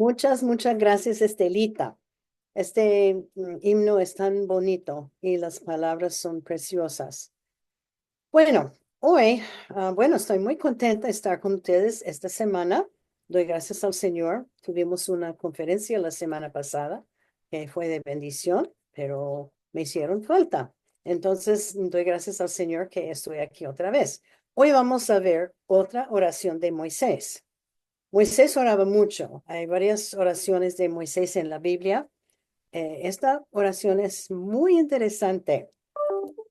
Muchas gracias, Estelita. Este himno es tan bonito y las palabras son preciosas. Bueno, hoy, estoy muy contenta de estar con ustedes esta semana. Doy gracias al Señor. Tuvimos una conferencia la semana pasada que fue de bendición, pero me hicieron falta. Entonces, doy gracias al Señor que estoy aquí otra vez. Hoy vamos a ver otra oración de Moisés. Moisés oraba mucho. Hay varias oraciones de Moisés en la Biblia. Esta oración es muy interesante.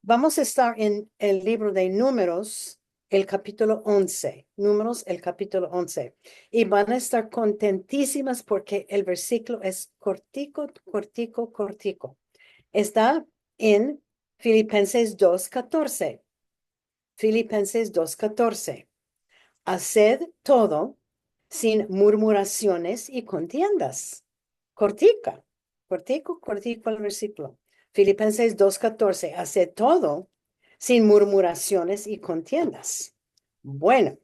Vamos a estar en el libro de Números, el capítulo 11. Números, el capítulo 11. Y van a estar contentísimas porque el versículo es cortico, cortico, cortico. Está en Filipenses 2:14. Filipenses 2:14. Haced todo sin murmuraciones y contiendas. Cortica, cortico, cortico el versículo. Filipenses 2:14. Haced todo sin murmuraciones y contiendas. Bueno,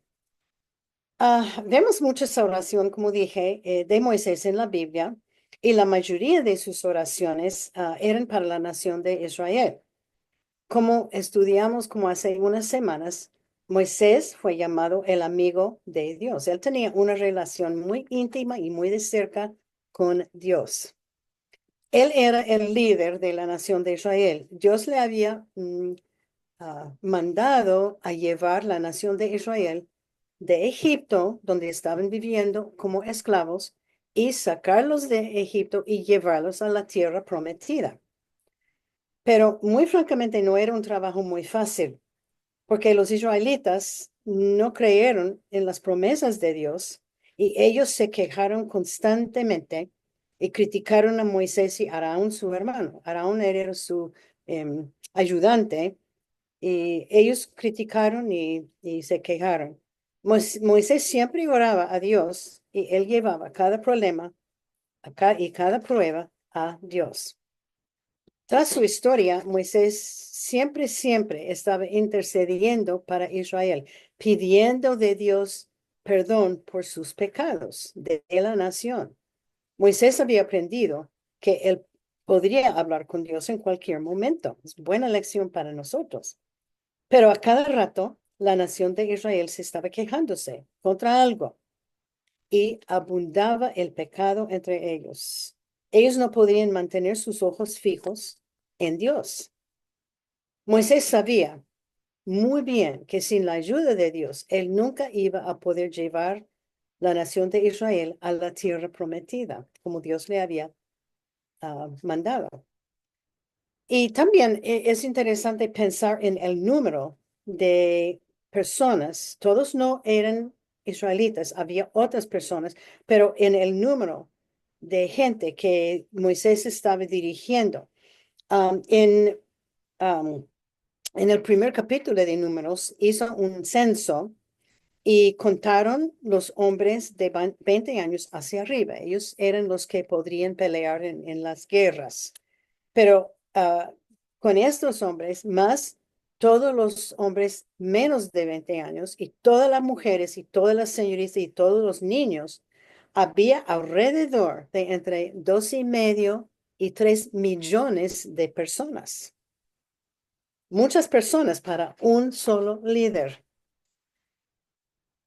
vemos mucha oración, como dije, de Moisés en la Biblia, y la mayoría de sus oraciones eran para la nación de Israel. Como estudiamos como hace unas semanas, Moisés fue llamado el amigo de Dios. Él tenía una relación muy íntima y muy de cerca con Dios. Él era el líder de la nación de Israel. Dios le había mandado a llevar la nación de Israel de Egipto, donde estaban viviendo como esclavos, y sacarlos de Egipto y llevarlos a la tierra prometida. Pero muy francamente no era un trabajo muy fácil porque los israelitas no creyeron en las promesas de Dios y ellos se quejaron constantemente y criticaron a Moisés y a Aarón, su hermano. Aarón era su ayudante y ellos criticaron y se quejaron. Moisés siempre oraba a Dios y él llevaba cada problema y cada prueba a Dios. Tras su historia, Moisés siempre estaba intercediendo para Israel, pidiendo de Dios perdón por sus pecados de la nación. Moisés había aprendido que él podría hablar con Dios en cualquier momento. Es buena lección para nosotros. Pero a cada rato, la nación de Israel se estaba quejándose contra algo y abundaba el pecado entre ellos. Ellos no podían mantener sus ojos fijos en Dios. Moisés sabía muy bien que sin la ayuda de Dios, él nunca iba a poder llevar la nación de Israel a la tierra prometida, como Dios le había mandado. Y también es interesante pensar en el número de personas. Todos no eran israelitas, había otras personas, pero en el número de gente que Moisés estaba dirigiendo. Um, en, um, en el primer capítulo de Números hizo un censo y contaron los hombres de 20 años hacia arriba. Ellos eran los que podrían pelear en las guerras. Pero con estos hombres, más todos los hombres menos de 20 años y todas las mujeres y todas las señoritas y todos los niños, había alrededor de entre 2,5 y 3 millones de personas. Muchas personas para un solo líder.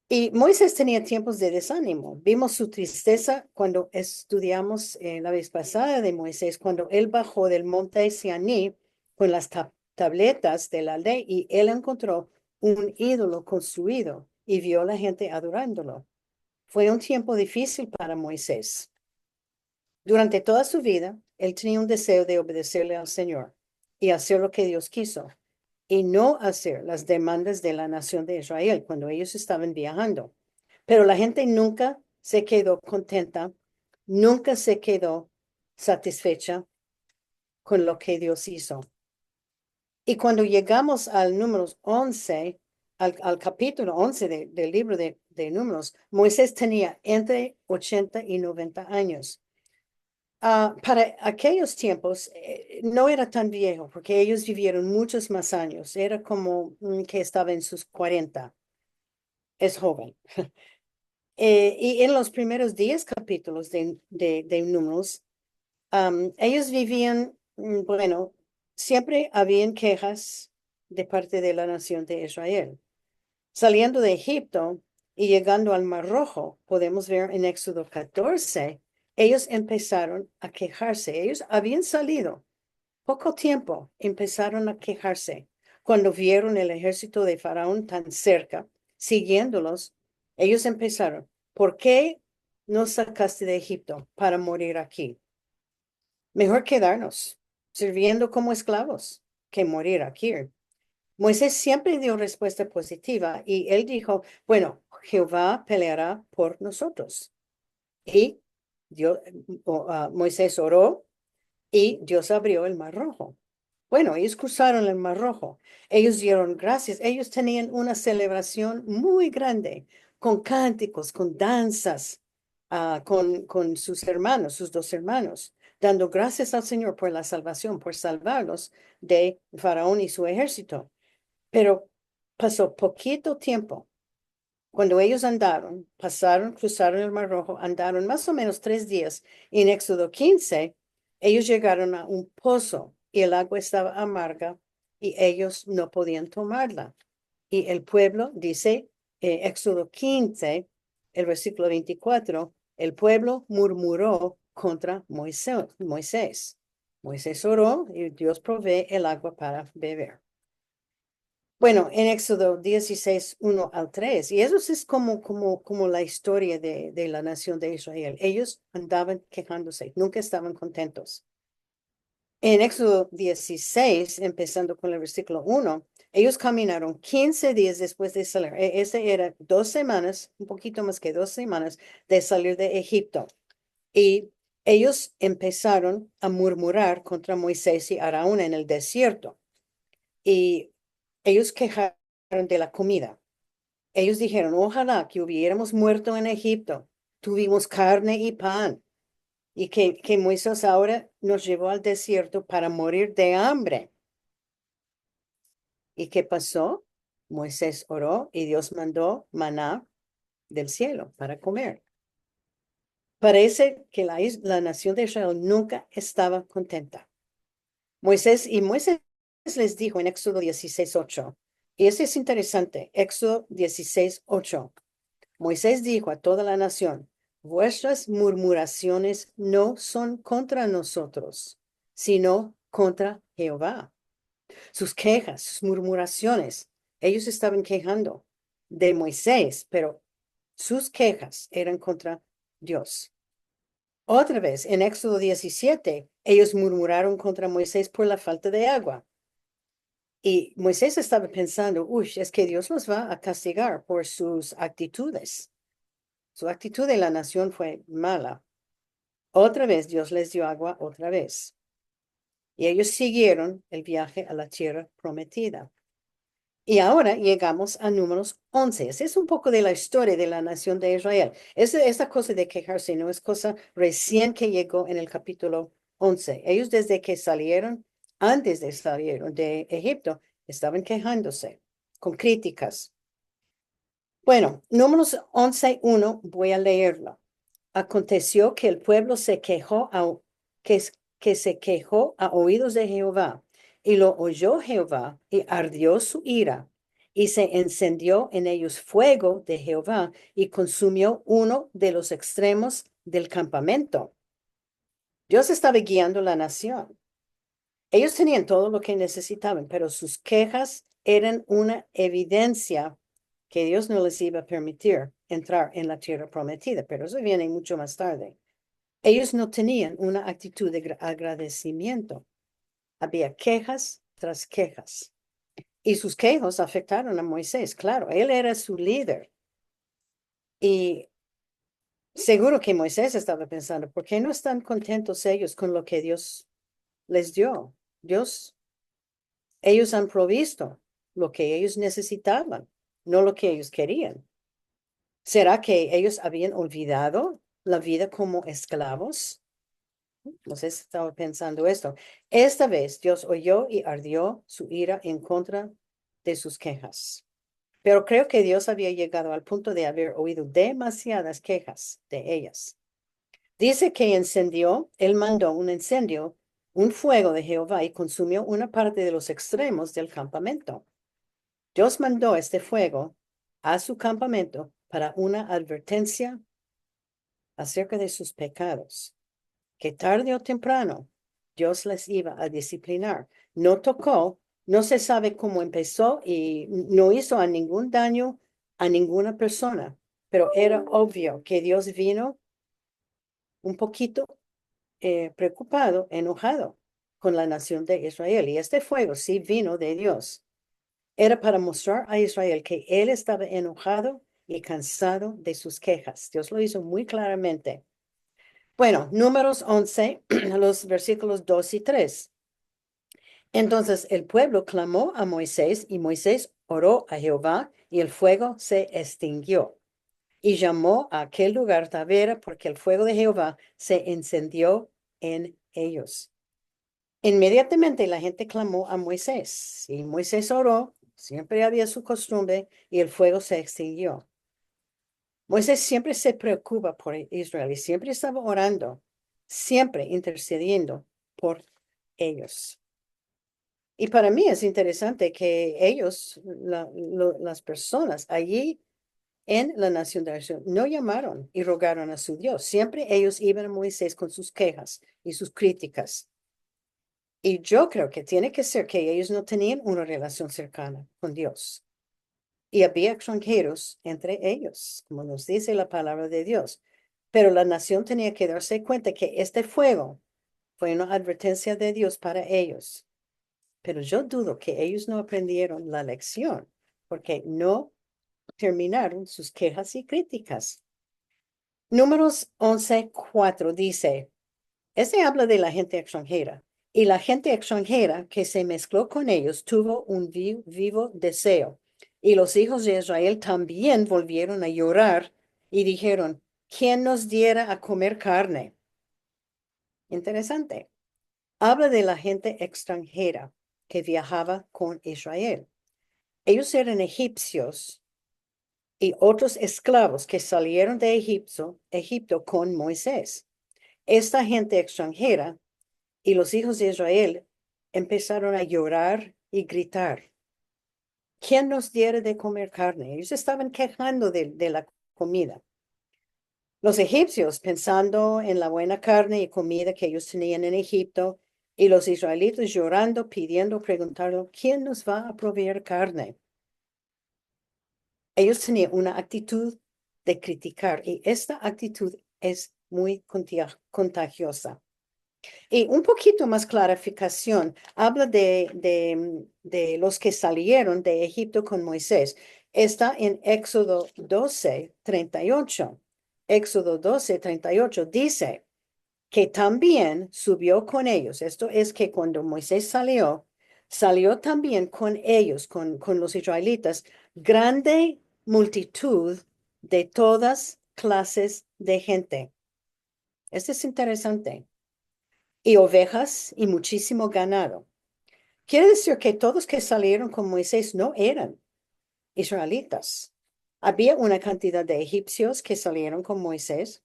Y Moisés tenía tiempos de desánimo. Vimos su tristeza cuando estudiamos la vez pasada de Moisés, cuando él bajó del monte Sinaí con las tabletas de la ley y él encontró un ídolo construido y vio a la gente adorándolo. Fue un tiempo difícil para Moisés. Durante toda su vida, él tenía un deseo de obedecerle al Señor y hacer lo que Dios quiso y no hacer las demandas de la nación de Israel cuando ellos estaban viajando. Pero la gente nunca se quedó contenta, nunca se quedó satisfecha con lo que Dios hizo. Y cuando llegamos al número 11, al capítulo 11 del libro de Números, Moisés tenía entre 80 y 90 años. Para aquellos tiempos no era tan viejo porque ellos vivieron muchos más años. Era como que estaba en sus 40. Es joven. Y en los primeros 10 capítulos de Números, ellos vivían, bueno, siempre habían quejas de parte de la nación de Israel. Saliendo de Egipto y llegando al Mar Rojo, podemos ver en Éxodo 14, ellos empezaron a quejarse. Ellos habían salido poco tiempo, empezaron a quejarse. Cuando vieron el ejército de Faraón tan cerca, siguiéndolos, ellos empezaron, ¿por qué nos sacaste de Egipto para morir aquí? Mejor quedarnos sirviendo como esclavos que morir aquí. Moisés siempre dio respuesta positiva y él dijo, bueno, Jehová peleará por nosotros. Y Moisés oró y Dios abrió el Mar Rojo. Bueno, ellos cruzaron el Mar Rojo. Ellos dieron gracias. Ellos tenían una celebración muy grande, con cánticos, con danzas, con sus hermanos, sus dos hermanos, dando gracias al Señor por la salvación, por salvarlos de Faraón y su ejército. Pero pasó poquito tiempo. Cuando ellos andaron, cruzaron el Mar Rojo, andaron más o menos 3 días. Y en Éxodo 15, ellos llegaron a un pozo y el agua estaba amarga y ellos no podían tomarla. Y el pueblo, dice Éxodo 15, el versículo 24, el pueblo murmuró contra Moisés. Moisés oró y Dios provee el agua para beber. Bueno, en Éxodo 16, 1 al 3, y eso es como la historia de la nación de Israel. Ellos andaban quejándose, nunca estaban contentos. En Éxodo 16, empezando con el versículo 1, ellos caminaron 15 días después de salir. Ese era 2 semanas, un poquito más que 2 semanas de salir de Egipto. Y ellos empezaron a murmurar contra Moisés y Aarón en el desierto. Y ellos quejaron de la comida. Ellos dijeron, ojalá que hubiéramos muerto en Egipto. Tuvimos carne y pan. Y que Moisés ahora nos llevó al desierto para morir de hambre. ¿Y qué pasó? Moisés oró y Dios mandó maná del cielo para comer. Parece que la nación de Israel nunca estaba contenta. Moisés les dijo en Éxodo 16:8, y eso es interesante, Éxodo 16:8. Moisés dijo a toda la nación, vuestras murmuraciones no son contra nosotros, sino contra Jehová. Sus quejas, sus murmuraciones, ellos estaban quejando de Moisés, pero sus quejas eran contra Dios. Otra vez, en Éxodo 17, ellos murmuraron contra Moisés por la falta de agua. Y Moisés estaba pensando, uy, es que Dios los va a castigar por sus actitudes. Su actitud de la nación fue mala. Otra vez Dios les dio agua, otra vez. Y ellos siguieron el viaje a la tierra prometida. Y ahora llegamos a Números 11. Esa es un poco de la historia de la nación de Israel. Esa cosa de quejarse no es cosa recién que llegó en el capítulo 11. Ellos desde que salieron, antes de salir de Egipto, estaban quejándose con críticas. Bueno, Números 11:1, voy a leerlo. Aconteció que el pueblo que se quejó a oídos de Jehová, y lo oyó Jehová, y ardió su ira, y se encendió en ellos fuego de Jehová, y consumió uno de los extremos del campamento. Dios estaba guiando la nación. Ellos tenían todo lo que necesitaban, pero sus quejas eran una evidencia que Dios no les iba a permitir entrar en la tierra prometida, pero eso viene mucho más tarde. Ellos no tenían una actitud de agradecimiento. Había quejas tras quejas. Y sus quejas afectaron a Moisés. Claro, él era su líder. Y seguro que Moisés estaba pensando, ¿por qué no están contentos ellos con lo que Dios les dio? Ellos han provisto lo que ellos necesitaban, no lo que ellos querían. ¿Será que ellos habían olvidado la vida como esclavos? No sé si estaba pensando esto. Esta vez Dios oyó y ardió su ira en contra de sus quejas. Pero creo que Dios había llegado al punto de haber oído demasiadas quejas de ellas. Dice que él mandó un incendio, un fuego de Jehová y consumió una parte de los extremos del campamento. Dios mandó este fuego a su campamento para una advertencia acerca de sus pecados, que tarde o temprano Dios les iba a disciplinar. No tocó, no se sabe cómo empezó y no hizo a ningún daño a ninguna persona, pero era obvio que Dios vino un poquito preocupado, enojado con la nación de Israel. Y este fuego sí vino de Dios. Era para mostrar a Israel que él estaba enojado y cansado de sus quejas. Dios lo hizo muy claramente. Bueno, Números 11, los versículos 2 y 3. Entonces el pueblo clamó a Moisés y Moisés oró a Jehová y el fuego se extinguió. Y llamó a aquel lugar Tavera porque el fuego de Jehová se encendió en ellos. Inmediatamente la gente clamó a Moisés y Moisés oró, siempre había su costumbre, y el fuego se extinguió. Moisés siempre se preocupa por Israel y siempre estaba orando, siempre intercediendo por ellos. Y para mí es interesante que ellos, las personas allí en la nación de Israel, no llamaron y rogaron a su Dios. Siempre ellos iban a Moisés con sus quejas y sus críticas. Y yo creo que tiene que ser que ellos no tenían una relación cercana con Dios. Y había extranjeros entre ellos, como nos dice la palabra de Dios. Pero la nación tenía que darse cuenta que este fuego fue una advertencia de Dios para ellos. Pero yo dudo que ellos no aprendieron la lección, porque no terminaron sus quejas y críticas. Números 11:4 dice, este habla de la gente extranjera. Y la gente extranjera que se mezcló con ellos tuvo un vivo deseo. Y los hijos de Israel también volvieron a llorar y dijeron, ¿quién nos diera a comer carne? Interesante. Habla de la gente extranjera que viajaba con Israel. Ellos eran egipcios y otros esclavos que salieron de Egipto con Moisés. Esta gente extranjera y los hijos de Israel empezaron a llorar y gritar. ¿Quién nos diera de comer carne? Ellos estaban quejando de la comida. Los egipcios pensando en la buena carne y comida que ellos tenían en Egipto y los israelitas llorando, pidiendo, preguntando, ¿quién nos va a proveer carne? Ellos tenían una actitud de criticar y esta actitud es muy contagiosa. Y un poquito más clarificación, habla de los que salieron de Egipto con Moisés. Está en Éxodo 12:38. Éxodo 12:38 dice que también subió con ellos. Esto es que cuando Moisés salió también con ellos, con los israelitas, grande multitud de todas clases de gente. Esto es interesante y ovejas y muchísimo ganado. Quiere decir que todos que salieron con Moisés no eran israelitas. Había una cantidad de egipcios que salieron con Moisés.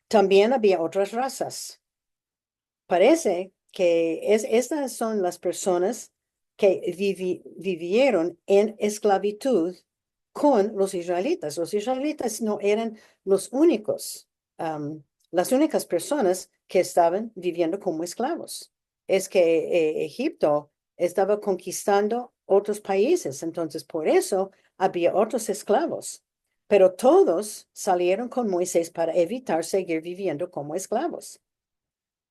También había otras razas. Parece que estas son las personas que vivieron en esclavitud con los israelitas. Los israelitas no eran los únicos, las únicas personas que estaban viviendo como esclavos. Es que Egipto estaba conquistando otros países, entonces por eso había otros esclavos. Pero todos salieron con Moisés para evitar seguir viviendo como esclavos.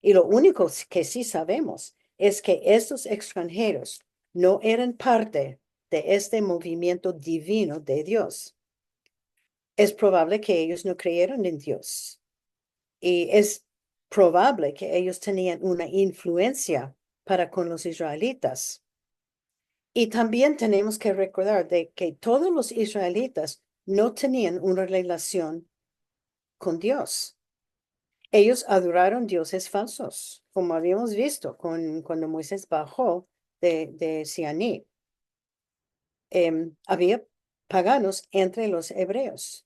Y lo único que sí sabemos es que estos extranjeros no eran parte de este movimiento divino de Dios. Es probable que ellos no creyeron en Dios. Y es probable que ellos tenían una influencia para con los israelitas. Y también tenemos que recordar de que todos los israelitas no tenían una relación con Dios. Ellos adoraron dioses falsos, como habíamos visto cuando Moisés bajó de Sinaí. Había paganos entre los hebreos.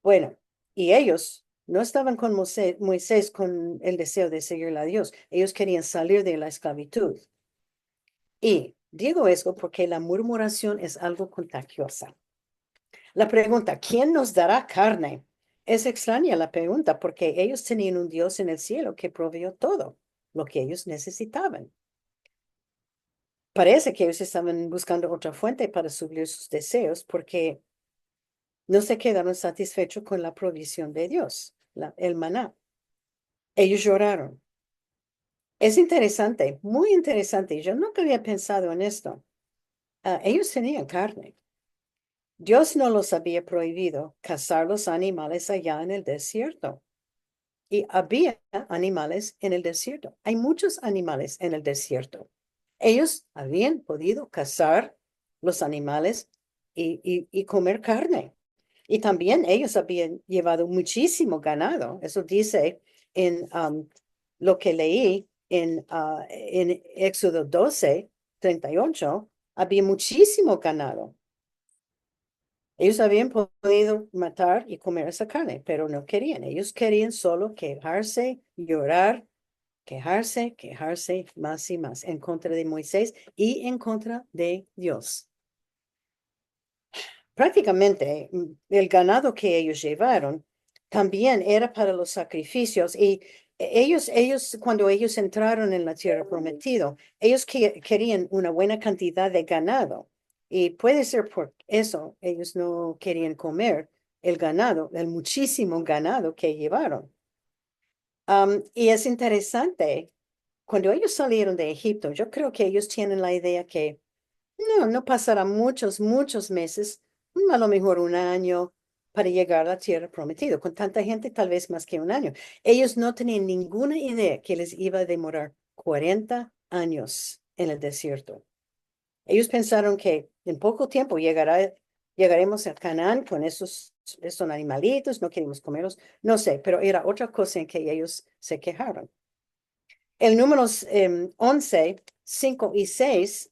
Bueno, y ellos no estaban con Moisés con el deseo de seguir a Dios. Ellos querían salir de la esclavitud. Y digo esto porque la murmuración es algo contagiosa. La pregunta, ¿quién nos dará carne? Es extraña la pregunta porque ellos tenían un Dios en el cielo que proveyó todo lo que ellos necesitaban. Parece que ellos estaban buscando otra fuente para suplir sus deseos porque no se quedaron satisfechos con la provisión de Dios, el maná. Ellos lloraron. Es interesante, muy interesante. Yo nunca había pensado en esto. Ellos tenían carne. Dios no los había prohibido cazar los animales allá en el desierto. Y había animales en el desierto. Hay muchos animales en el desierto. Ellos habían podido cazar los animales y comer carne. Y también ellos habían llevado muchísimo ganado. Eso dice en lo que leí en Éxodo 12:38. Había muchísimo ganado. Ellos habían podido matar y comer esa carne, pero no querían. Ellos querían solo quejarse, llorar, quejarse más y más en contra de Moisés y en contra de Dios. Prácticamente el ganado que ellos llevaron también era para los sacrificios y ellos, cuando ellos entraron en la tierra prometida, ellos querían una buena cantidad de ganado y puede ser por eso ellos no querían comer el ganado, el muchísimo ganado que llevaron. Y es interesante, cuando ellos salieron de Egipto, yo creo que ellos tienen la idea que no pasará muchos meses, a lo mejor un año para llegar a la tierra prometida. Con tanta gente, tal vez más que un año. Ellos no tenían ninguna idea que les iba a demorar 40 años en el desierto. Ellos pensaron que en poco tiempo llegaremos a Canaán con esos animalitos, no queremos comerlos, no sé, pero era otra cosa en que ellos se quejaron. El números 11, 5 y 6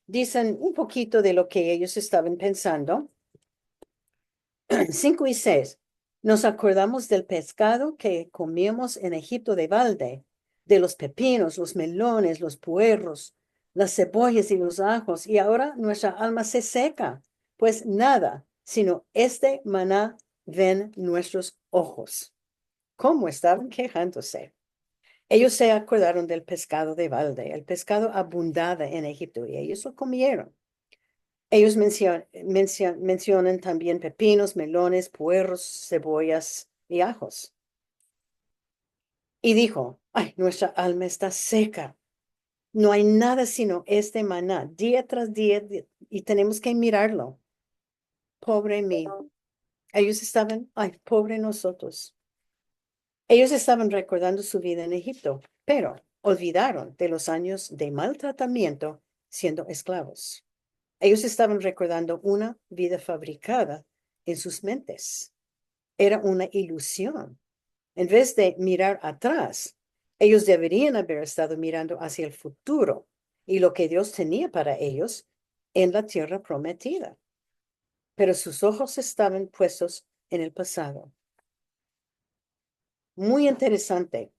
dicen un poquito de lo que ellos estaban pensando. 5 y 6. Nos acordamos del pescado que comíamos en Egipto de balde, de los pepinos, los melones, los puerros, las cebollas y los ajos, y ahora nuestra alma se seca, pues nada, sino este maná ven nuestros ojos. ¿Cómo estaban quejándose? Ellos se acordaron del pescado de balde. El pescado abundaba en Egipto y ellos lo comieron. Ellos mencionan también pepinos, melones, puerros, cebollas y ajos. Y dijo, ay, nuestra alma está seca. No hay nada sino este maná, día tras día, y tenemos que mirarlo. Pobre mío. Ellos estaban, ay, pobre nosotros. Ellos estaban recordando su vida en Egipto, pero olvidaron de los años de maltratamiento siendo esclavos. Ellos estaban recordando una vida fabricada en sus mentes. Era una ilusión. En vez de mirar atrás, ellos deberían haber estado mirando hacia el futuro y lo que Dios tenía para ellos en la tierra prometida. Pero sus ojos estaban puestos en el pasado. Muy interesante.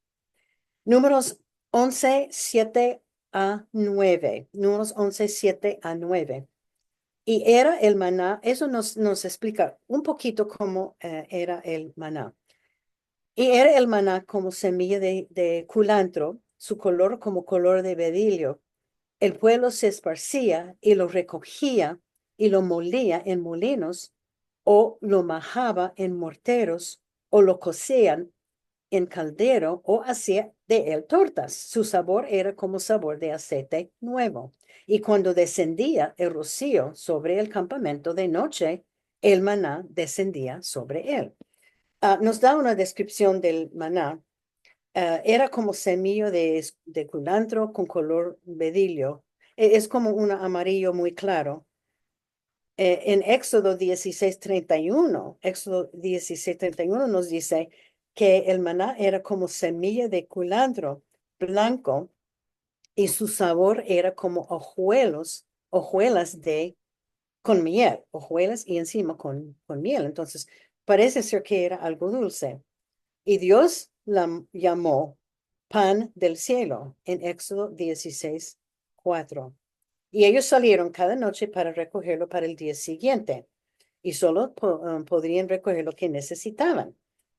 Números 11, 7 a 9. Números 11, 7 a 9. Y era el maná, eso nos explica un poquito cómo era el maná. Y era el maná como semilla de culantro, su color como color de bedelio. El pueblo se esparcía y lo recogía y lo molía en molinos o lo majaba en morteros o lo cocían en caldero o hacía de él tortas. Su sabor era como sabor de aceite nuevo. Y cuando descendía el rocío sobre el campamento de noche, el maná descendía sobre él. Nos da una descripción del maná. Era como semilla de culantro con color bedillo. Es como un amarillo muy claro. En Éxodo 16:31 nos dice que el maná era como semilla de culantro blanco y su sabor era como hojuelas de con miel, hojuelas y encima con miel. Entonces, parece ser que era algo dulce. Y Dios la llamó pan del cielo en Éxodo 16:4. Y ellos salieron cada noche para recogerlo para el día siguiente. Y solo podrían recoger lo que necesitaban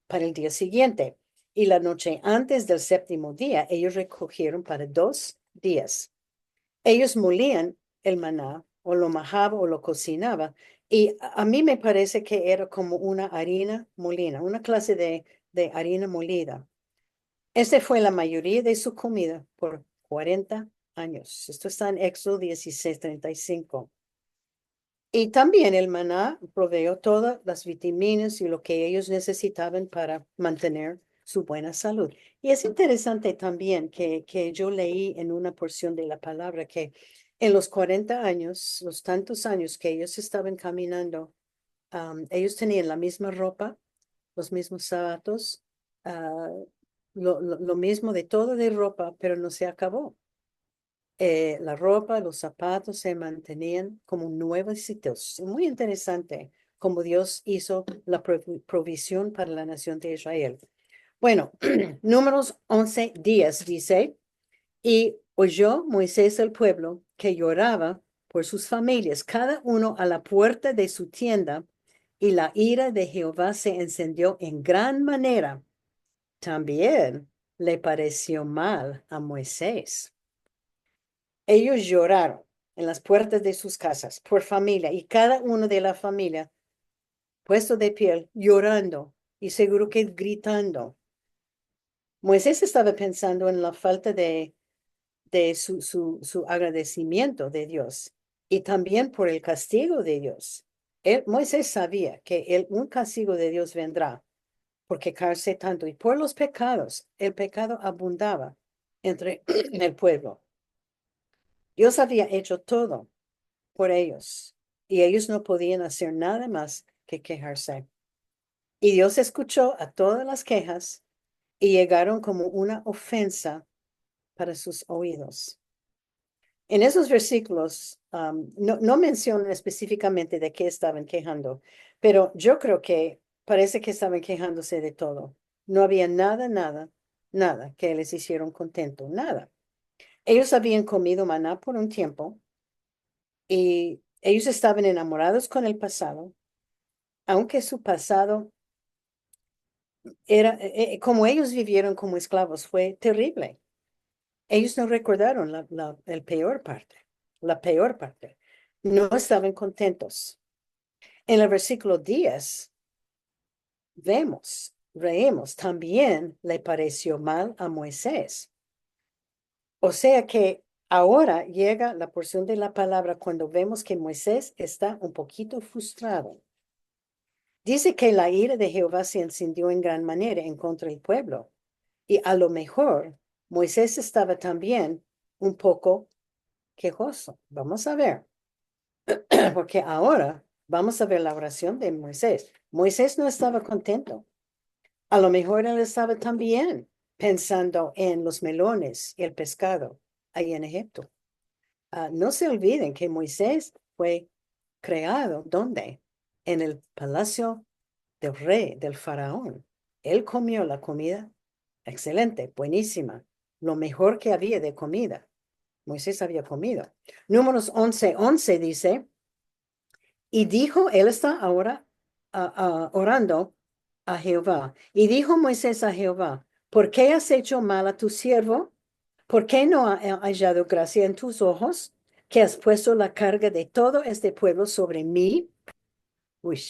para el día siguiente. Y la noche antes del séptimo día, ellos recogieron para 2 días. Ellos molían el maná o lo majaba o lo cocinaba. Y a mí me parece que era como una harina molina, una clase de harina molida. Esta fue la mayoría de su comida por 40 años. Esto está en Éxodo 16:35. Y también el maná proveyó todas las vitaminas y lo que ellos necesitaban para mantener su buena salud. Y es interesante también que yo leí en una porción de la palabra que en los 40 años, los tantos años que ellos estaban caminando, ellos tenían la misma ropa, los mismos zapatos, ah, lo mismo de todo de ropa, pero no se acabó. La ropa, los zapatos se mantenían como nuevecitos. Muy interesante cómo Dios hizo la provisión para la nación de Israel. Bueno, Números 11:10 dice, y oyó Moisés el pueblo que lloraba por sus familias, cada uno a la puerta de su tienda, y la ira de Jehová se encendió en gran manera. También le pareció mal a Moisés. Ellos lloraron en las puertas de sus casas por familia y cada uno de la familia puesto de pie, llorando y seguro que gritando. Moisés estaba pensando en la falta de su agradecimiento de Dios y también por el castigo de Dios. Moisés sabía que un castigo de Dios vendrá porque cárcel tanto y por los pecados, el pecado abundaba entre el pueblo. Dios había hecho todo por ellos y ellos no podían hacer nada más que quejarse. Y Dios escuchó a todas las quejas y llegaron como una ofensa para sus oídos. En esos versículos no mencionan específicamente de qué estaban quejando, pero yo creo que parece que estaban quejándose de todo. No había nada que les hicieron contento, nada. Ellos habían comido maná por un tiempo y ellos estaban enamorados con el pasado, aunque su pasado era, como ellos vivieron como esclavos, fue terrible. Ellos no recordaron el peor parte, la peor parte. No estaban contentos. En el versículo 10, leemos, también le pareció mal a Moisés. O sea que ahora llega la porción de la palabra cuando vemos que Moisés está un poquito frustrado. Dice que la ira de Jehová se encendió en gran manera en contra del pueblo. Y a lo mejor Moisés estaba también un poco quejoso. Vamos a ver, porque ahora vamos a ver la oración de Moisés. Moisés no estaba contento. A lo mejor él estaba también pensando en los melones y el pescado ahí en Egipto. No se olviden que Moisés fue creado, ¿dónde? En el palacio del rey, del faraón. Él comió la comida excelente, buenísima, lo mejor que había de comida. Moisés había comido. Números 11:11 dice, y dijo, él está ahora orando a Jehová. Y dijo Moisés a Jehová, ¿por qué has hecho mal a tu siervo? ¿Por qué no ha hallado gracia en tus ojos, que has puesto la carga de todo este pueblo sobre mí? Uy,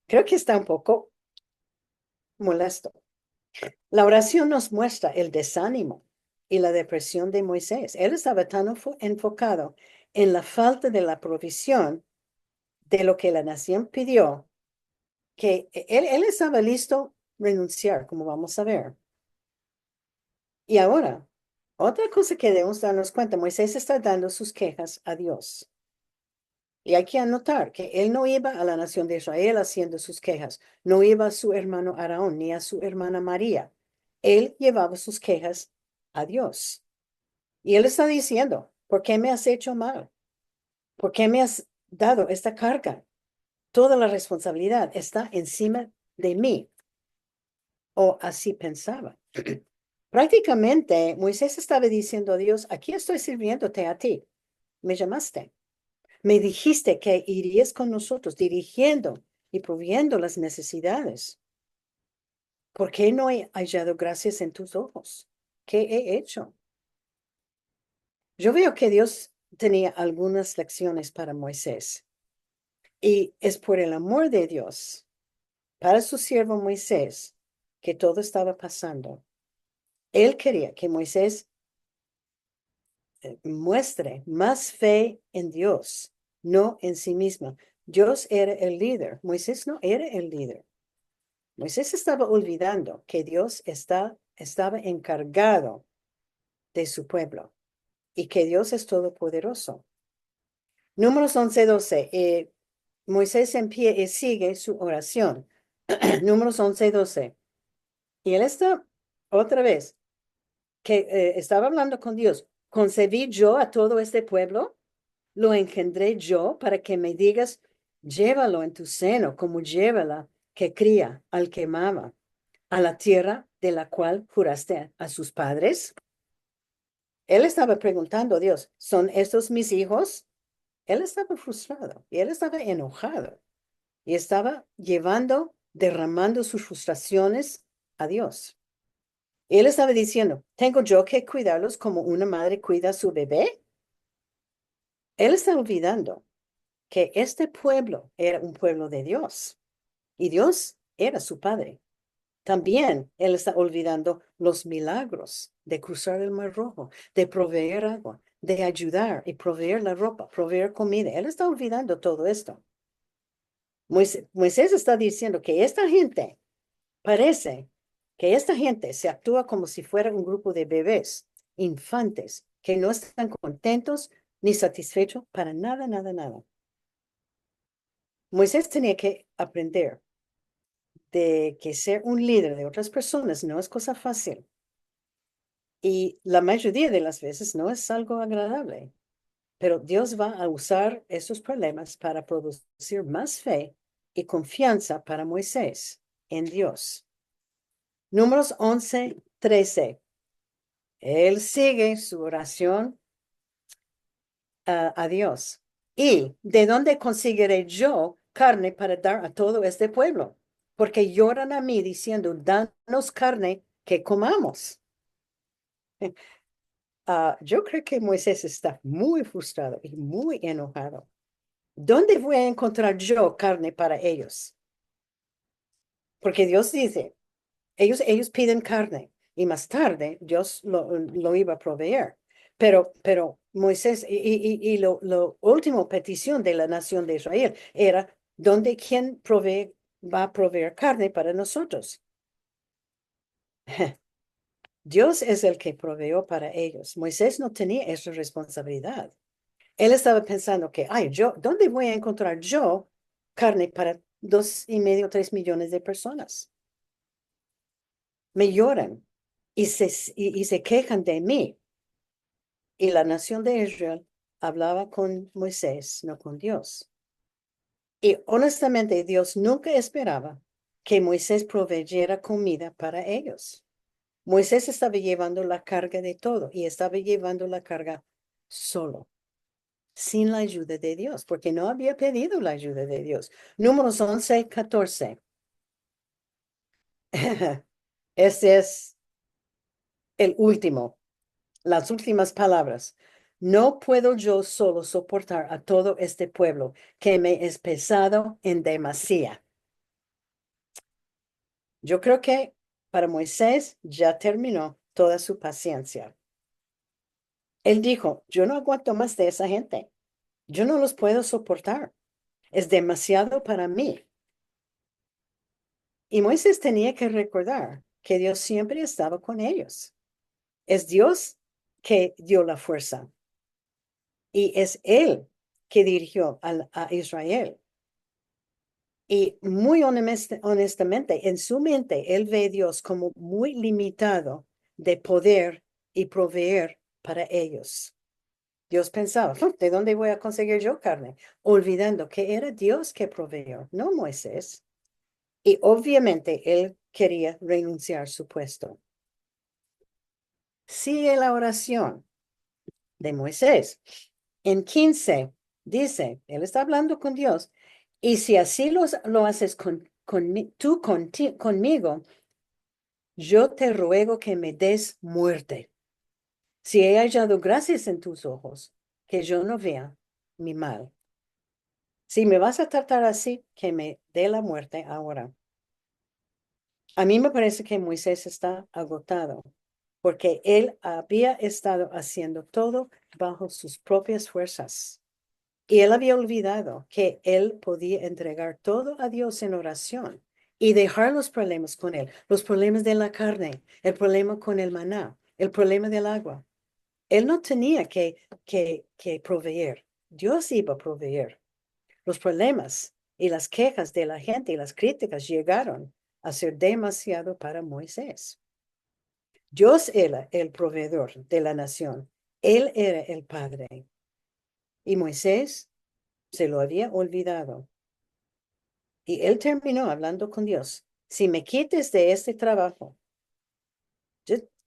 creo que está un poco molesto. La oración nos muestra el desánimo y la depresión de Moisés. Él estaba tan enfocado en la falta de la provisión de lo que la nación pidió, que él estaba listo a renunciar, como vamos a ver. Y ahora, otra cosa que debemos darnos cuenta, Moisés está dando sus quejas a Dios. Y hay que anotar que él no iba a la nación de Israel haciendo sus quejas, no iba a su hermano Aarón ni a su hermana María. Él llevaba sus quejas a Dios. Y él está diciendo, ¿por qué me has hecho mal? ¿Por qué me has dado esta carga. Toda la responsabilidad está encima de mí. O así pensaba. Prácticamente Moisés estaba diciendo a Dios, aquí estoy sirviéndote a ti. Me llamaste. Me dijiste que irías con nosotros dirigiendo y proviendo las necesidades. ¿Por qué no he hallado gracias en tus ojos? ¿Qué he hecho? Yo veo que Dios tenía algunas lecciones para Moisés y es por el amor de Dios para su siervo Moisés que todo estaba pasando. Él quería que Moisés muestre más fe en Dios, no en sí mismo. Dios era el líder, Moisés no era el líder. Moisés estaba olvidando que Dios estaba encargado de su pueblo y que Dios es todopoderoso. Números 11:12. Moisés en pie y sigue su oración. Números 11:12. Y él está otra vez, que estaba hablando con Dios. ¿Concebí yo a todo este pueblo? ¿Lo engendré yo para que me digas, llévalo en tu seno como llévala que cría al que mama, a la tierra de la cual juraste a sus padres? Él estaba preguntando a Dios, ¿son estos mis hijos? Él estaba frustrado y él estaba enojado y estaba derramando sus frustraciones a Dios. Él estaba diciendo, ¿tengo yo que cuidarlos como una madre cuida a su bebé? Él está olvidando que este pueblo era un pueblo de Dios y Dios era su padre. También él está olvidando los milagros de cruzar el Mar Rojo, de proveer agua, de ayudar y proveer la ropa, proveer comida. Él está olvidando todo esto. Moisés está diciendo que parece que esta gente se actúa como si fuera un grupo de bebés, infantes, que no están contentos ni satisfechos para nada, nada, nada. Moisés tenía que aprender de que ser un líder de otras personas no es cosa fácil. Y la mayoría de las veces no es algo agradable, pero Dios va a usar esos problemas para producir más fe y confianza para Moisés en Dios. Números 11:13. Él sigue su oración a Dios. ¿Y de dónde conseguiré yo carne para dar a todo este pueblo? Porque lloran a mí diciendo, danos carne que comamos. Yo creo que Moisés está muy frustrado y muy enojado. ¿Dónde voy a encontrar yo carne para ellos? Porque Dios dice, ellos piden carne y más tarde Dios lo iba a proveer. Pero Moisés, y lo último petición de la nación de Israel era, ¿dónde quién va a proveer carne para nosotros? Dios es el que proveó para ellos. Moisés no tenía esa responsabilidad. Él estaba pensando que, ay, ¿dónde voy a encontrar yo carne para 2,5, 3 millones de personas? Me lloran y se quejan de mí. Y la nación de Israel hablaba con Moisés, no con Dios. Y honestamente, Dios nunca esperaba que Moisés proveyera comida para ellos. Moisés estaba llevando la carga de todo y estaba llevando la carga solo, sin la ayuda de Dios, porque no había pedido la ayuda de Dios. Números 11:14. Este es el último, las últimas palabras. No puedo yo solo soportar a todo este pueblo que me es pesado en demasía. Yo creo que para Moisés ya terminó toda su paciencia. Él dijo, yo no aguanto más de esa gente. Yo no los puedo soportar. Es demasiado para mí. Y Moisés tenía que recordar que Dios siempre estaba con ellos. Es Dios que dio la fuerza y es Él que dirigió a Israel. Y muy honestamente, en su mente, Él ve a Dios como muy limitado de poder y proveer para ellos. Dios pensaba, ¿de dónde voy a conseguir yo carne? Olvidando que era Dios que proveyó, no Moisés. Y obviamente él quería renunciar su puesto. Sigue la oración de Moisés. En 15 dice, él está hablando con Dios, y si así lo haces conmigo, yo te ruego que me des muerte. Si he hallado gracias en tus ojos, que yo no vea mi mal. Si me vas a tratar así, que me dé la muerte ahora. A mí me parece que Moisés está agotado, porque él había estado haciendo todo bajo sus propias fuerzas. Y él había olvidado que él podía entregar todo a Dios en oración y dejar los problemas con él, los problemas de la carne, el problema con el maná, el problema del agua. Él no tenía que proveer. Dios iba a proveer. Los problemas y las quejas de la gente y las críticas llegaron a ser demasiado para Moisés. Dios era el proveedor de la nación. Él era el padre. Y Moisés se lo había olvidado. Y él terminó hablando con Dios. Si me quites de este trabajo,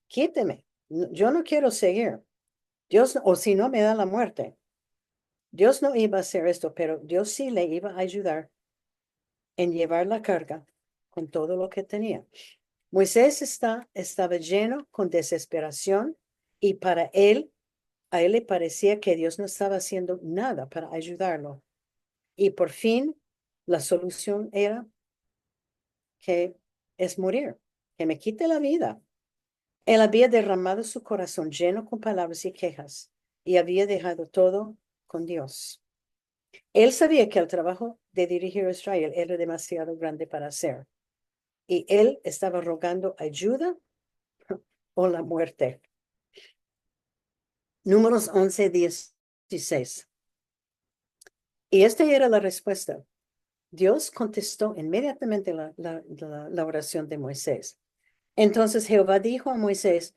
quíteme. Yo no quiero seguir. Dios, o si no me da la muerte. Dios no iba a hacer esto, pero Dios sí le iba a ayudar en llevar la carga con todo lo que tenía. Moisés estaba lleno con desesperación y a él le parecía que Dios no estaba haciendo nada para ayudarlo. Y por fin la solución era que es morir, que me quite la vida. Él había derramado su corazón lleno con palabras y quejas y había dejado todo con Dios. Él sabía que el trabajo de dirigir a Israel era demasiado grande para hacer y él estaba rogando ayuda o la muerte. Números 11, 16. Y esta era la respuesta. Dios contestó inmediatamente la oración de Moisés. Entonces Jehová dijo a Moisés,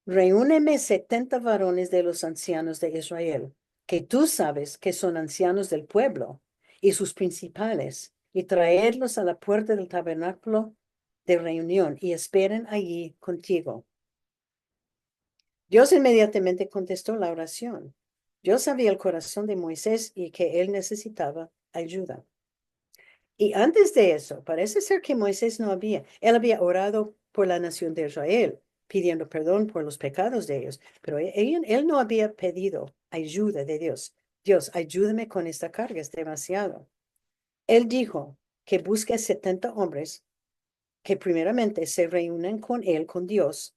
reúneme 70 varones de los ancianos de Israel, que tú sabes que son ancianos del pueblo, y sus principales, y traerlos a la puerta del tabernáculo de reunión, y esperen allí contigo. Dios inmediatamente contestó la oración. Dios sabía el corazón de Moisés y que él necesitaba ayuda. Y antes de eso, parece ser que Moisés él había orado por la nación de Israel, pidiendo perdón por los pecados de ellos, pero él no había pedido ayuda de Dios. Dios, ayúdame con esta carga, es demasiado. Él dijo que busque 70 hombres que primeramente se reúnan con él, con Dios,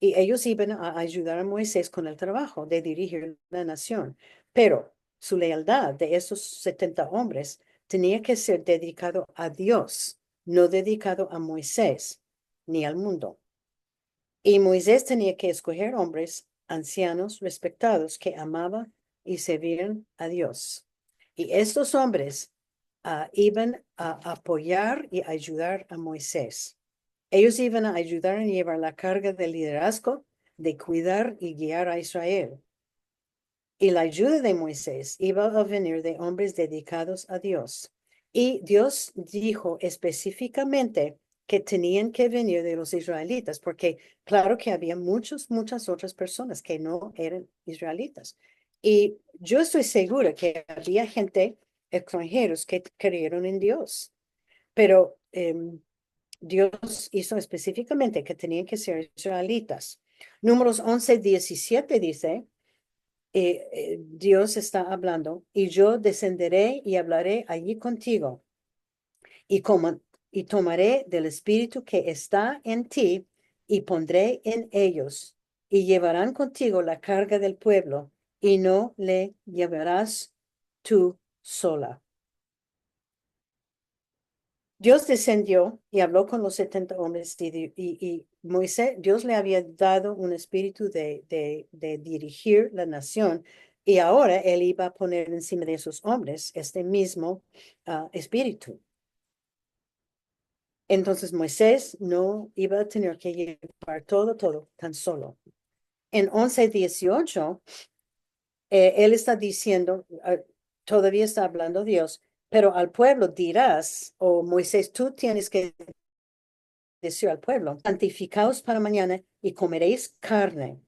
y ellos iban a ayudar a Moisés con el trabajo de dirigir la nación. Pero su lealtad de esos 70 hombres tenía que ser dedicado a Dios, no dedicado a Moisés ni al mundo. Y Moisés tenía que escoger hombres ancianos, respetados, que amaban y servían a Dios. Y estos hombres iban a apoyar y ayudar a Moisés. Ellos iban a ayudar a llevar la carga del liderazgo, de cuidar y guiar a Israel. Y la ayuda de Moisés iba a venir de hombres dedicados a Dios. Y Dios dijo específicamente que tenían que venir de los israelitas, porque claro que había muchas otras personas que no eran israelitas. Y yo estoy segura que había gente extranjeros que creyeron en Dios, pero Dios hizo específicamente que tenían que ser israelitas. Números 11, 17 dice, Dios está hablando, y yo descenderé y hablaré allí contigo, y, como, y tomaré del espíritu que está en ti, y pondré en ellos, y llevarán contigo la carga del pueblo, y no le llevarás tú sola. Dios descendió y habló con los 70 hombres y Moisés, Dios le había dado un espíritu de dirigir la nación y ahora él iba a poner encima de esos hombres este mismo espíritu. Entonces Moisés no iba a tener que llevar todo tan solo. En 11:18 Él está diciendo, todavía está hablando Dios, pero al pueblo dirás, o Moisés, tú tienes que decir al pueblo, santificaos para mañana y comeréis carne,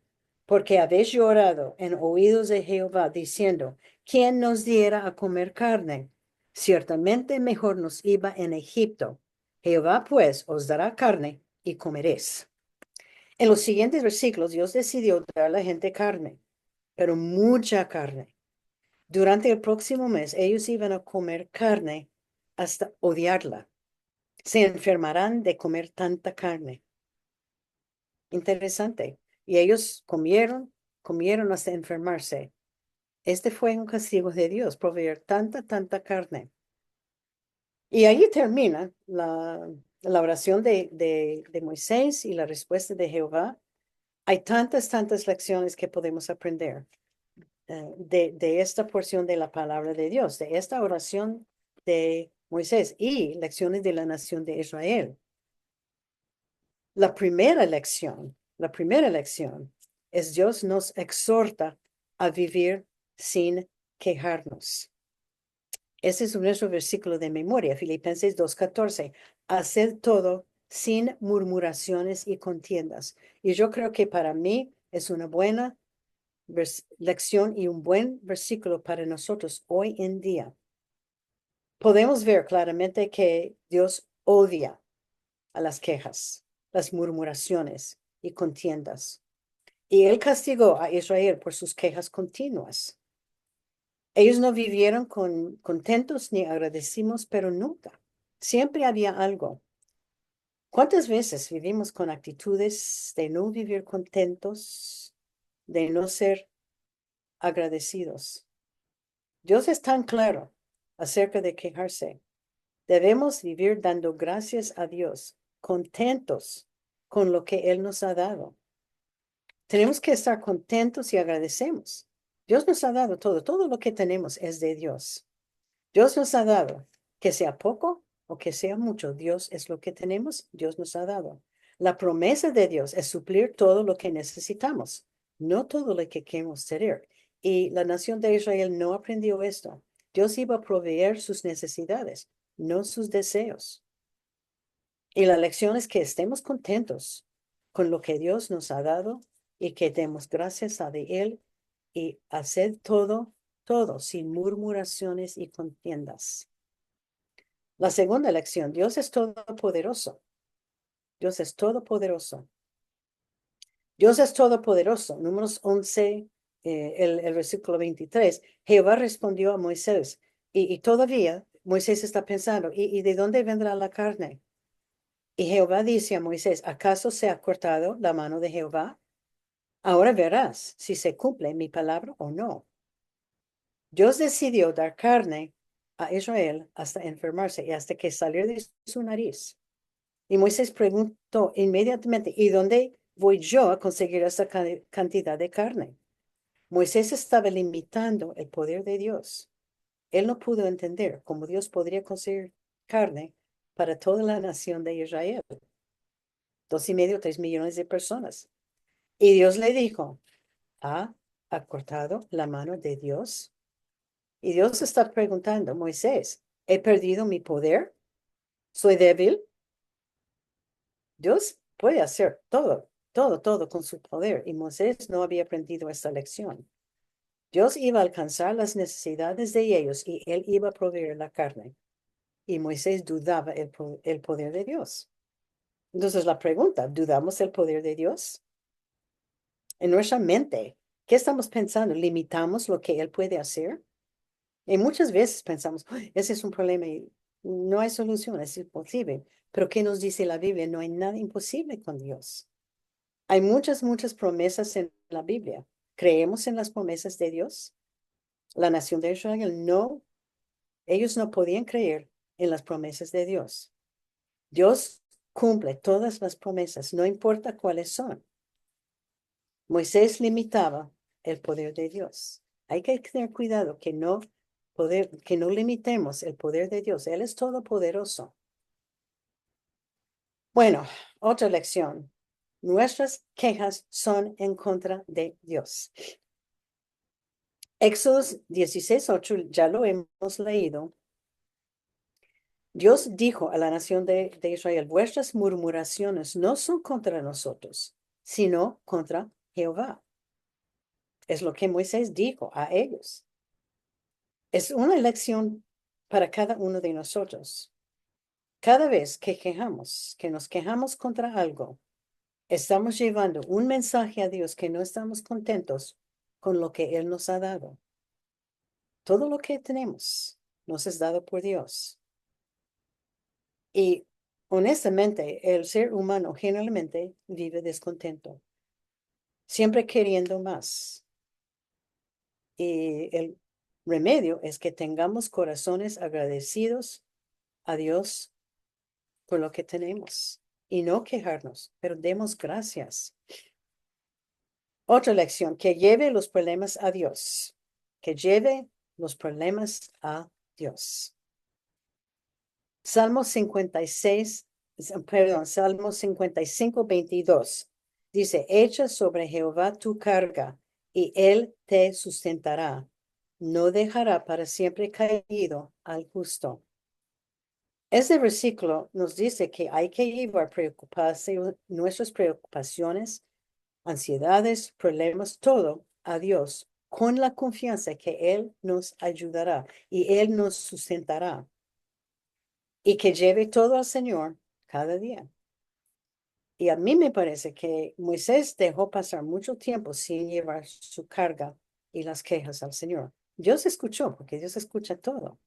porque habéis llorado en oídos de Jehová, diciendo, ¿quién nos diera a comer carne? Ciertamente mejor nos iba en Egipto. Jehová pues os dará carne y comeréis. En los siguientes versículos, Dios decidió dar a la gente carne, pero mucha carne. Durante el próximo mes, ellos iban a comer carne hasta odiarla. Se enfermarán de comer tanta carne. Interesante. Y ellos comieron hasta enfermarse. Este fue un castigo de Dios, proveer tanta carne. Y ahí termina la oración de Moisés y la respuesta de Jehová. Hay tantas lecciones que podemos aprender de esta porción de la palabra de Dios, de esta oración de Moisés y lecciones de la nación de Israel. La primera lección es Dios nos exhorta a vivir sin quejarnos. Ese es nuestro versículo de memoria, Filipenses 2:14. Haced todo sin murmuraciones y contiendas. Y yo creo que para mí es una buena lección y un buen versículo para nosotros hoy en día. Podemos ver claramente que Dios odia a las quejas, las murmuraciones y contiendas. Y él castigó a Israel por sus quejas continuas. Ellos no vivieron contentos ni agradecidos, pero nunca. Siempre había algo. ¿Cuántas veces vivimos con actitudes de no vivir contentos, de no ser agradecidos? Dios es tan claro acerca de quejarse. Debemos vivir dando gracias a Dios, contentos con lo que Él nos ha dado. Tenemos que estar contentos y agradecemos. Dios nos ha dado todo lo que tenemos es de Dios. Dios nos ha dado, que sea poco o que sea mucho, Dios es lo que tenemos, Dios nos ha dado. La promesa de Dios es suplir todo lo que necesitamos, no todo lo que queremos tener. Y la nación de Israel no aprendió esto. Dios iba a proveer sus necesidades, no sus deseos. Y la lección es que estemos contentos con lo que Dios nos ha dado y que demos gracias a de Él y hacer todo sin murmuraciones y contiendas. La segunda lección, Dios es todopoderoso. Dios es todopoderoso. Dios es todopoderoso. Números 11, el versículo 23. Jehová respondió a Moisés y todavía Moisés está pensando, ¿y de dónde vendrá la carne? Y Jehová dice a Moisés, ¿acaso se ha cortado la mano de Jehová? Ahora verás si se cumple mi palabra o no. Dios decidió dar carne a Israel hasta enfermarse y hasta que salió de su nariz. Y Moisés preguntó inmediatamente, ¿y dónde voy yo a conseguir esa cantidad de carne? Moisés estaba limitando el poder de Dios. Él no pudo entender cómo Dios podría conseguir carne para toda la nación de Israel, 2,5, 3 millones de personas. Y Dios le dijo, ¿ha acortado la mano de Dios? Y Dios está preguntando, Moisés, ¿he perdido mi poder? ¿Soy débil? Dios puede hacer todo con su poder. Y Moisés no había aprendido esta lección. Dios iba a alcanzar las necesidades de ellos y él iba a proveer la carne. Y Moisés dudaba el poder de Dios. Entonces la pregunta, ¿dudamos el poder de Dios? En nuestra mente, ¿qué estamos pensando? ¿Limitamos lo que él puede hacer? Y muchas veces pensamos, "Ay, ese es un problema y no hay solución, es imposible". Pero ¿qué nos dice la Biblia? No hay nada imposible con Dios. Hay muchas promesas en la Biblia. ¿Creemos en las promesas de Dios? La nación de Israel no, ellos no podían creer en las promesas de Dios. Dios cumple todas las promesas, no importa cuáles son. Moisés limitaba el poder de Dios. Hay que tener cuidado que no limitemos el poder de Dios. Él es todopoderoso. Bueno, otra lección. Nuestras quejas son en contra de Dios. Éxodo 16:8, ya lo hemos leído. Dios dijo a la nación de Israel, vuestras murmuraciones no son contra nosotros, sino contra Jehová. Es lo que Moisés dijo a ellos. Es una lección para cada uno de nosotros. Cada vez que nos quejamos contra algo, estamos llevando un mensaje a Dios que no estamos contentos con lo que Él nos ha dado. Todo lo que tenemos nos es dado por Dios. Y honestamente, el ser humano generalmente vive descontento, siempre queriendo más. Y el remedio es que tengamos corazones agradecidos a Dios por lo que tenemos y no quejarnos, pero demos gracias. Otra lección, que lleve los problemas a Dios, que lleve los problemas a Dios. Salmo 56, perdón, Salmo 55:22. Dice, echa sobre Jehová tu carga y él te sustentará. No dejará para siempre caído al justo. Este versículo nos dice que hay que llevar nuestras preocupaciones, ansiedades, problemas, todo a Dios con la confianza que Él nos ayudará y Él nos sustentará y que lleve todo al Señor cada día. Y a mí me parece que Moisés dejó pasar mucho tiempo sin llevar su carga y las quejas al Señor. Dios escuchó, porque Dios escucha todo.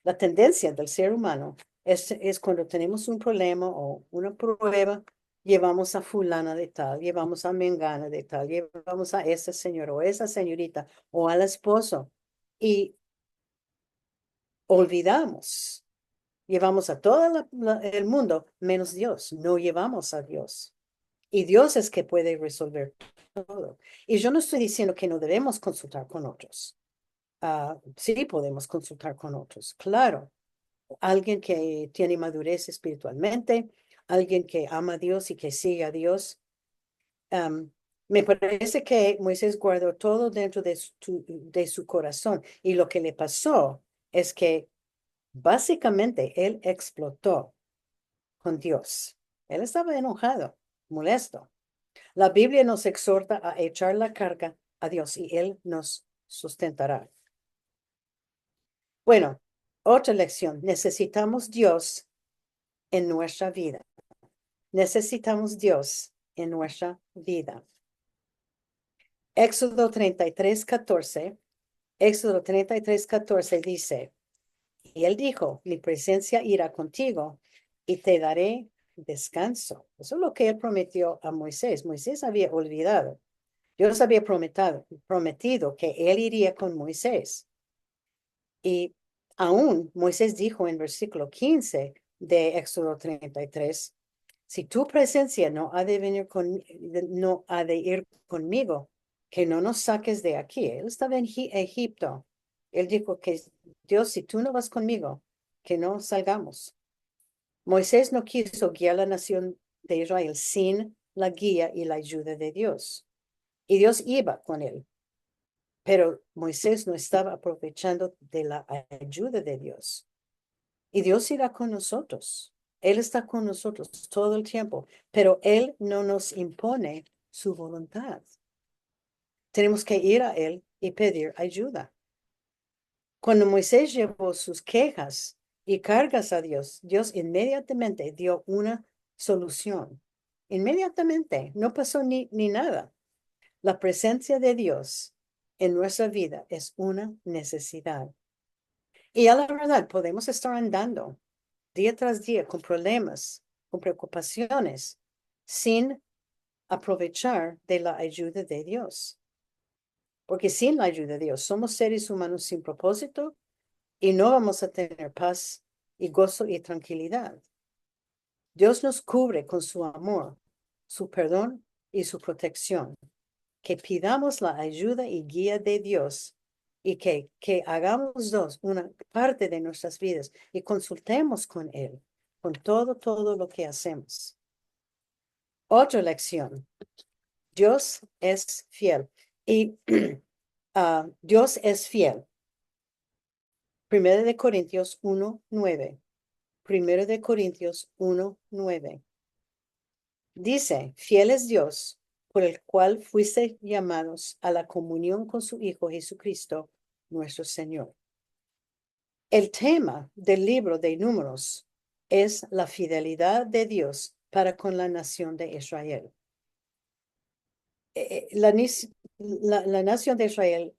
La tendencia del ser humano es cuando tenemos un problema o una prueba, llevamos a fulana de tal, llevamos a mengana de tal, llevamos a esa señora o esa señorita o al esposo y olvidamos. Llevamos a todo el mundo menos Dios. No llevamos a Dios. Y Dios es que puede resolver todo. Y yo no estoy diciendo que no debemos consultar con otros. Sí, podemos consultar con otros, claro. Alguien que tiene madurez espiritualmente, alguien que ama a Dios y que sigue a Dios. Um, Me parece que Moisés guardó todo dentro de su corazón y lo que le pasó es que básicamente él explotó con Dios. Él estaba enojado, molesto. La Biblia nos exhorta a echar la carga a Dios y Él nos sustentará. Bueno, otra lección. Necesitamos Dios en nuestra vida. Necesitamos Dios en nuestra vida. Éxodo 33:14. Éxodo 33:14 dice, y él dijo, mi presencia irá contigo y te daré descanso. Eso es lo que él prometió a Moisés. Moisés había olvidado. Dios había prometido que él iría con Moisés. Y aún Moisés dijo en versículo 15 de Éxodo 33, si tu presencia no ha de venir no ha de ir conmigo, que no nos saques de aquí. Él estaba en Egipto. Él dijo que Dios, si tú no vas conmigo, que no salgamos. Moisés no quiso guiar a la nación de Israel sin la guía y la ayuda de Dios. Y Dios iba con él. Pero Moisés no estaba aprovechando de la ayuda de Dios. Y Dios irá con nosotros. Él está con nosotros todo el tiempo, pero Él no nos impone su voluntad. Tenemos que ir a Él y pedir ayuda. Cuando Moisés llevó sus quejas y cargas a Dios, Dios inmediatamente dio una solución. Inmediatamente, no pasó ni nada. La presencia de Dios en nuestra vida es una necesidad. Y a la verdad, podemos estar andando día tras día con problemas, con preocupaciones, sin aprovechar de la ayuda de Dios. Porque sin la ayuda de Dios somos seres humanos sin propósito y no vamos a tener paz y gozo y tranquilidad. Dios nos cubre con su amor, su perdón y su protección. Que pidamos la ayuda y guía de Dios y que hagamos una parte de nuestras vidas y consultemos con Él, con todo lo que hacemos. Otra lección. Dios es fiel. Y Dios es fiel. Primero de Corintios 1:9. Primero de Corintios 1:9. Dice, fiel es Dios, por el cual fuiste llamados a la comunión con su Hijo Jesucristo, nuestro Señor. El tema del libro de Números es la fidelidad de Dios para con la nación de Israel. La nación de Israel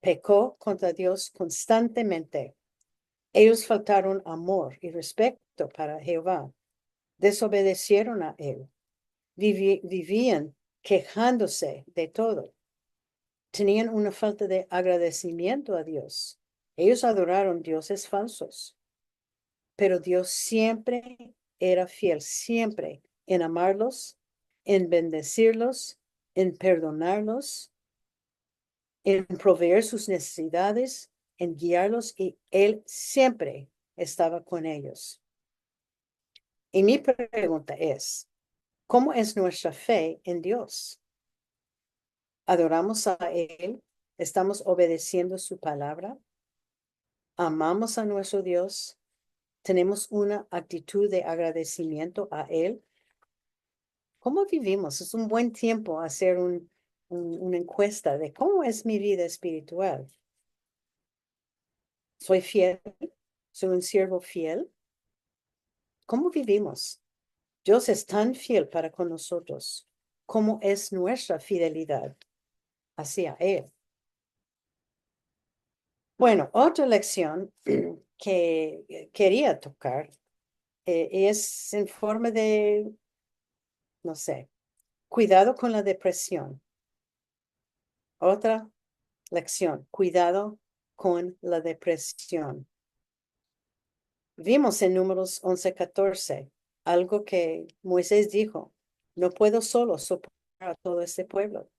pecó contra Dios constantemente. Ellos faltaron amor y respeto para Jehová. Desobedecieron a él. Vivían quejándose de todo. Tenían una falta de agradecimiento a Dios. Ellos adoraron dioses falsos, pero Dios siempre era fiel, siempre en amarlos, en bendecirlos, en perdonarlos, en proveer sus necesidades, en guiarlos, y Él siempre estaba con ellos. Y mi pregunta es, ¿cómo es nuestra fe en Dios? ¿Adoramos a Él? ¿Estamos obedeciendo su palabra? ¿Amamos a nuestro Dios? ¿Tenemos una actitud de agradecimiento a Él? ¿Cómo vivimos? Es un buen tiempo hacer una encuesta de cómo es mi vida espiritual. ¿Soy fiel? ¿Soy un siervo fiel? ¿Cómo vivimos? Dios es tan fiel para con nosotros. ¿Cómo es nuestra fidelidad hacia Él? Bueno, otra lección que quería tocar es en forma de, no sé, cuidado con la depresión. Otra lección, cuidado con la depresión. Vimos en Números 11:14 algo que Moisés dijo, no puedo solo soportar a todo este pueblo,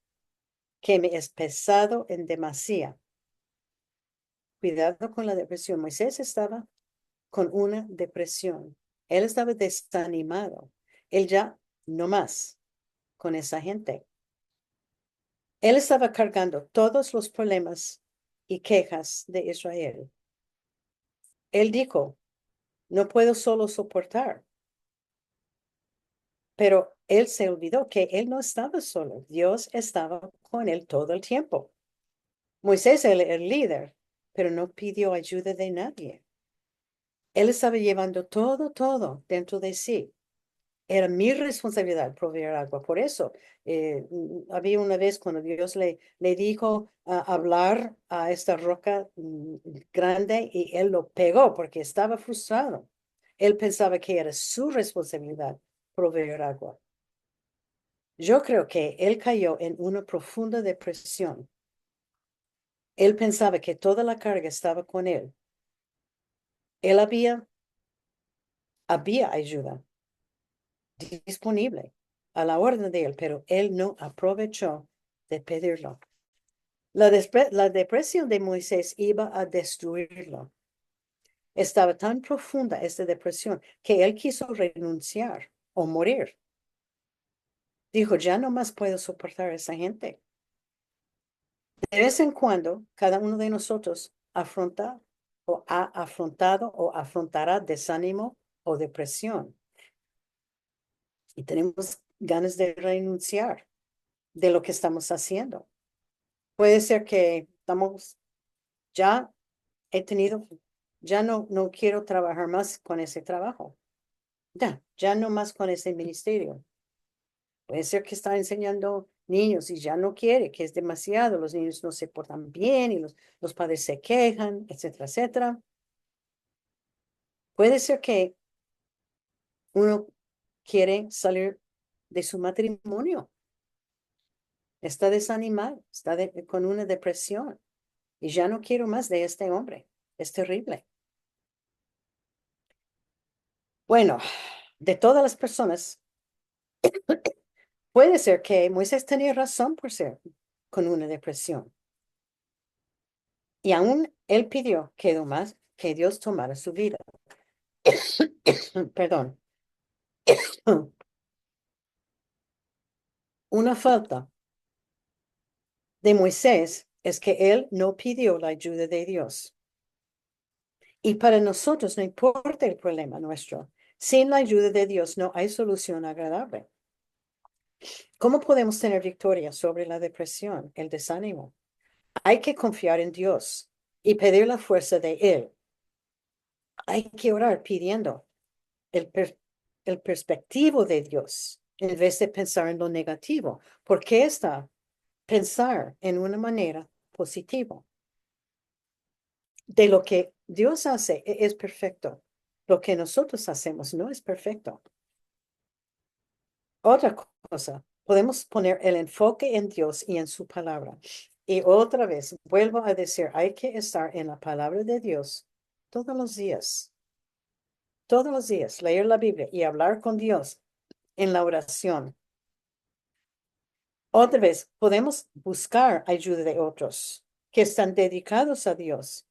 que me es pesado en demasía. Cuidado con la depresión. Moisés estaba con una depresión. Él estaba desanimado. Él ya no más con esa gente. Él estaba cargando todos los problemas y quejas de Israel. Él dijo, no puedo solo soportar. Pero él se olvidó que él no estaba solo. Dios estaba con él todo el tiempo. Moisés era el líder, pero no pidió ayuda de nadie. Él estaba llevando todo dentro de sí. Era mi responsabilidad proveer agua. Por eso, había una vez cuando Dios le dijo hablar a esta roca grande, y él lo pegó porque estaba frustrado. Él pensaba que era su responsabilidad proveer agua. Yo creo que él cayó en una profunda depresión. Él pensaba que toda la carga estaba con él. Él había ayuda disponible a la orden de él, pero él no aprovechó de pedirlo. La depresión de Moisés iba a destruirlo. Estaba tan profunda esta depresión que él quiso renunciar o morir. Dijo, ya no más puedo soportar a esa gente. De vez en cuando, cada uno de nosotros afronta o ha afrontado o afrontará desánimo o depresión. Y tenemos ganas de renunciar de lo que estamos haciendo. Puede ser que ya he tenido, ya no quiero trabajar más con ese trabajo. Ya no más con ese ministerio. Puede ser que está enseñando niños y ya no quiere, que es demasiado, los niños no se portan bien y los padres se quejan, etcétera, etcétera. Puede ser que uno quiere salir de su matrimonio, está desanimado, está con una depresión y ya no quiero más de este hombre. Es terrible. Bueno, de todas las personas, puede ser que Moisés tenía razón por ser con una depresión. Y aún él pidió que Dios tomara su vida. Perdón. Una falta de Moisés es que él no pidió la ayuda de Dios. Y para nosotros no importa el problema nuestro. Sin la ayuda de Dios no hay solución agradable. ¿Cómo podemos tener victoria sobre la depresión, el desánimo? Hay que confiar en Dios y pedir la fuerza de Él. Hay que orar pidiendo el perspectivo de Dios en vez de pensar en lo negativo. Porque está pensar en una manera positiva. De lo que Dios hace es perfecto. Lo que nosotros hacemos no es perfecto. Otra cosa, podemos poner el enfoque en Dios y en su palabra. Y otra vez, vuelvo a decir, hay que estar en la palabra de Dios todos los días. Todos los días, leer la Biblia y hablar con Dios en la oración. Otra vez, podemos buscar ayuda de otros que están dedicados a Dios,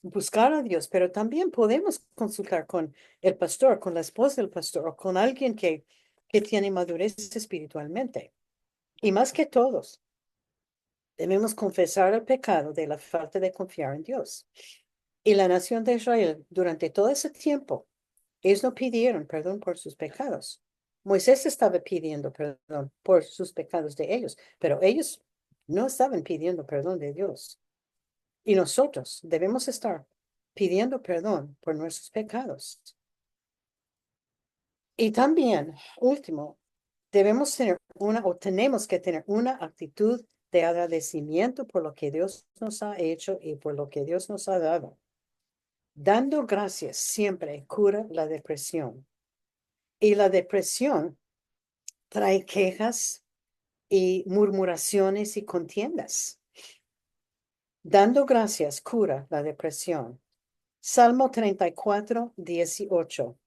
buscar a Dios, pero también podemos consultar con el pastor, con la esposa del pastor o con alguien que tiene madurez espiritualmente. Y más que todos, debemos confesar el pecado de la falta de confiar en Dios. Y la nación de Israel, durante todo ese tiempo, ellos no pidieron perdón por sus pecados. Moisés estaba pidiendo perdón por sus pecados de ellos, pero ellos no estaban pidiendo perdón de Dios. Y nosotros debemos estar pidiendo perdón por nuestros pecados. Y también, último, debemos tener o tenemos que tener una actitud de agradecimiento por lo que Dios nos ha hecho y por lo que Dios nos ha dado. Dando gracias siempre cura la depresión. Y la depresión trae quejas y murmuraciones y contiendas. Dando gracias cura la depresión. Salmo 34, 18.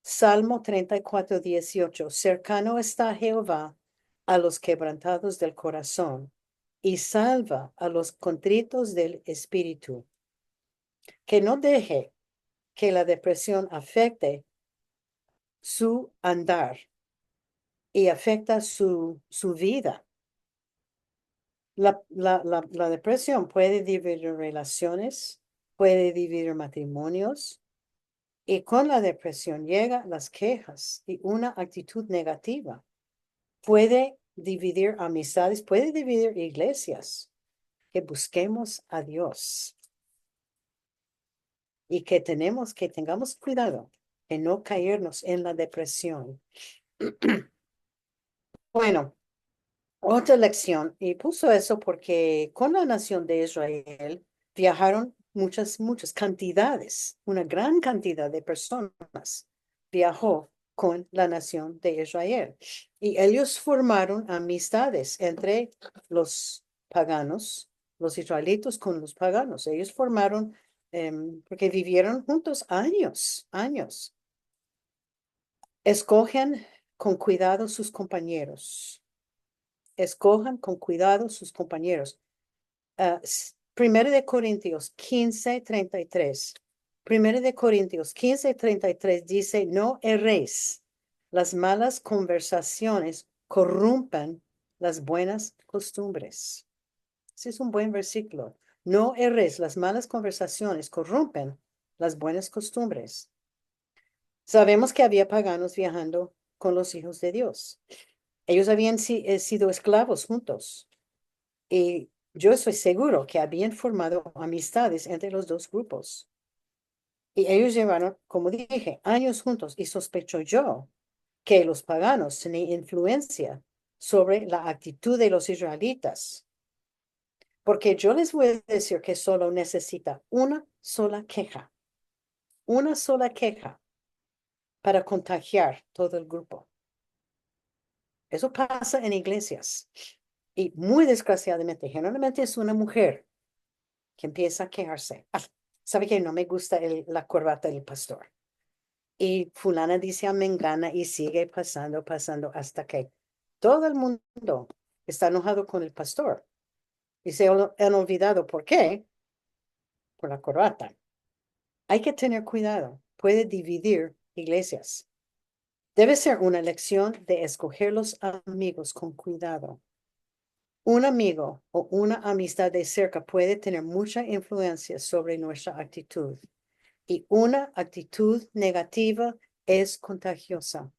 Salmo 34, 18. Cercano está Jehová a los quebrantados del corazón y salva a los contritos del espíritu. Que no deje que la depresión afecte su andar y afecta su vida. La depresión puede dividir relaciones, puede dividir matrimonios, y con la depresión llegan las quejas y una actitud negativa. Puede dividir amistades, puede dividir iglesias. Que busquemos a Dios y que tengamos cuidado de no caernos en la depresión. Bueno, otra lección, y puso eso porque con la nación de Israel viajaron muchas cantidades, una gran cantidad de personas viajó con la nación de Israel. Y ellos formaron amistades entre los paganos, los israelitos con los paganos. Ellos formaron, porque vivieron juntos años. Escogen con cuidado sus compañeros. Escojan con cuidado sus compañeros. Primero de Corintios 15:33. Primero de Corintios 15:33 dice, no erréis. Las malas conversaciones corrompen las buenas costumbres. Ese es un buen versículo. No erréis. Las malas conversaciones corrompen las buenas costumbres. Sabemos que había paganos viajando con los hijos de Dios. Ellos habían sido esclavos juntos. Y yo estoy seguro que habían formado amistades entre los dos grupos. Y ellos llevaron, como dije, años juntos y sospecho yo que los paganos tenían influencia sobre la actitud de los israelitas. Porque yo les voy a decir que solo necesita una sola queja para contagiar todo el grupo. Eso pasa en iglesias. Y muy desgraciadamente, generalmente es una mujer que empieza a quejarse. Sabe que no me gusta la corbata del pastor. Y fulana dice a Mengana y sigue pasando hasta que todo el mundo está enojado con el pastor. Y se han olvidado por qué, por la corbata. Hay que tener cuidado. Puede dividir iglesias. Debe ser una lección de escoger los amigos con cuidado. Un amigo o una amistad de cerca puede tener mucha influencia sobre nuestra actitud y una actitud negativa es contagiosa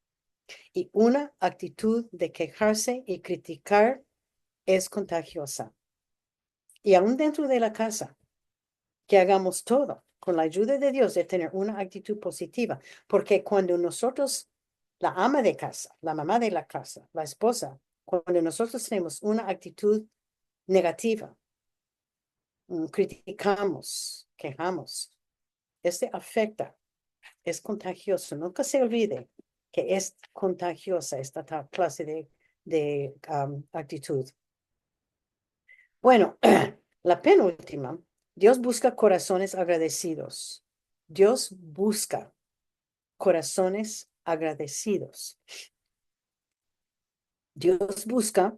y una actitud de quejarse y criticar es contagiosa. Y aún dentro de la casa, que hagamos todo con la ayuda de Dios de tener una actitud positiva, porque cuando nosotros, la ama de casa, la mamá de la casa, la esposa, cuando nosotros tenemos una actitud negativa, criticamos, quejamos, este afecta, es contagioso. Nunca se olvide que es contagiosa esta clase de actitud. Bueno, la penúltima, Dios busca corazones agradecidos. Dios busca corazones agradecidos. Dios busca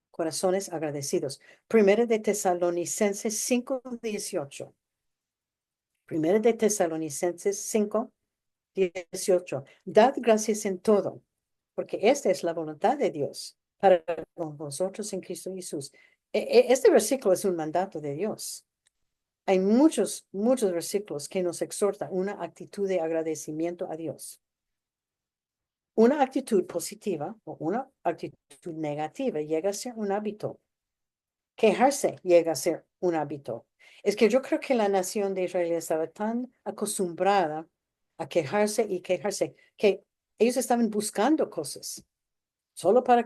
corazones agradecidos. Primero de Tesalonicenses 5:18. Primero de Tesalonicenses 5:18. Dad gracias en todo, porque esta es la voluntad de Dios para con vosotros en Cristo Jesús. Este versículo es un mandato de Dios. Hay muchos, muchos versículos que nos exhortan una actitud de agradecimiento a Dios. Una actitud positiva o una actitud negativa llega a ser un hábito. Quejarse llega a ser un hábito. Es que yo creo que la nación de Israel estaba tan acostumbrada a quejarse y quejarse que ellos estaban buscando cosas solo para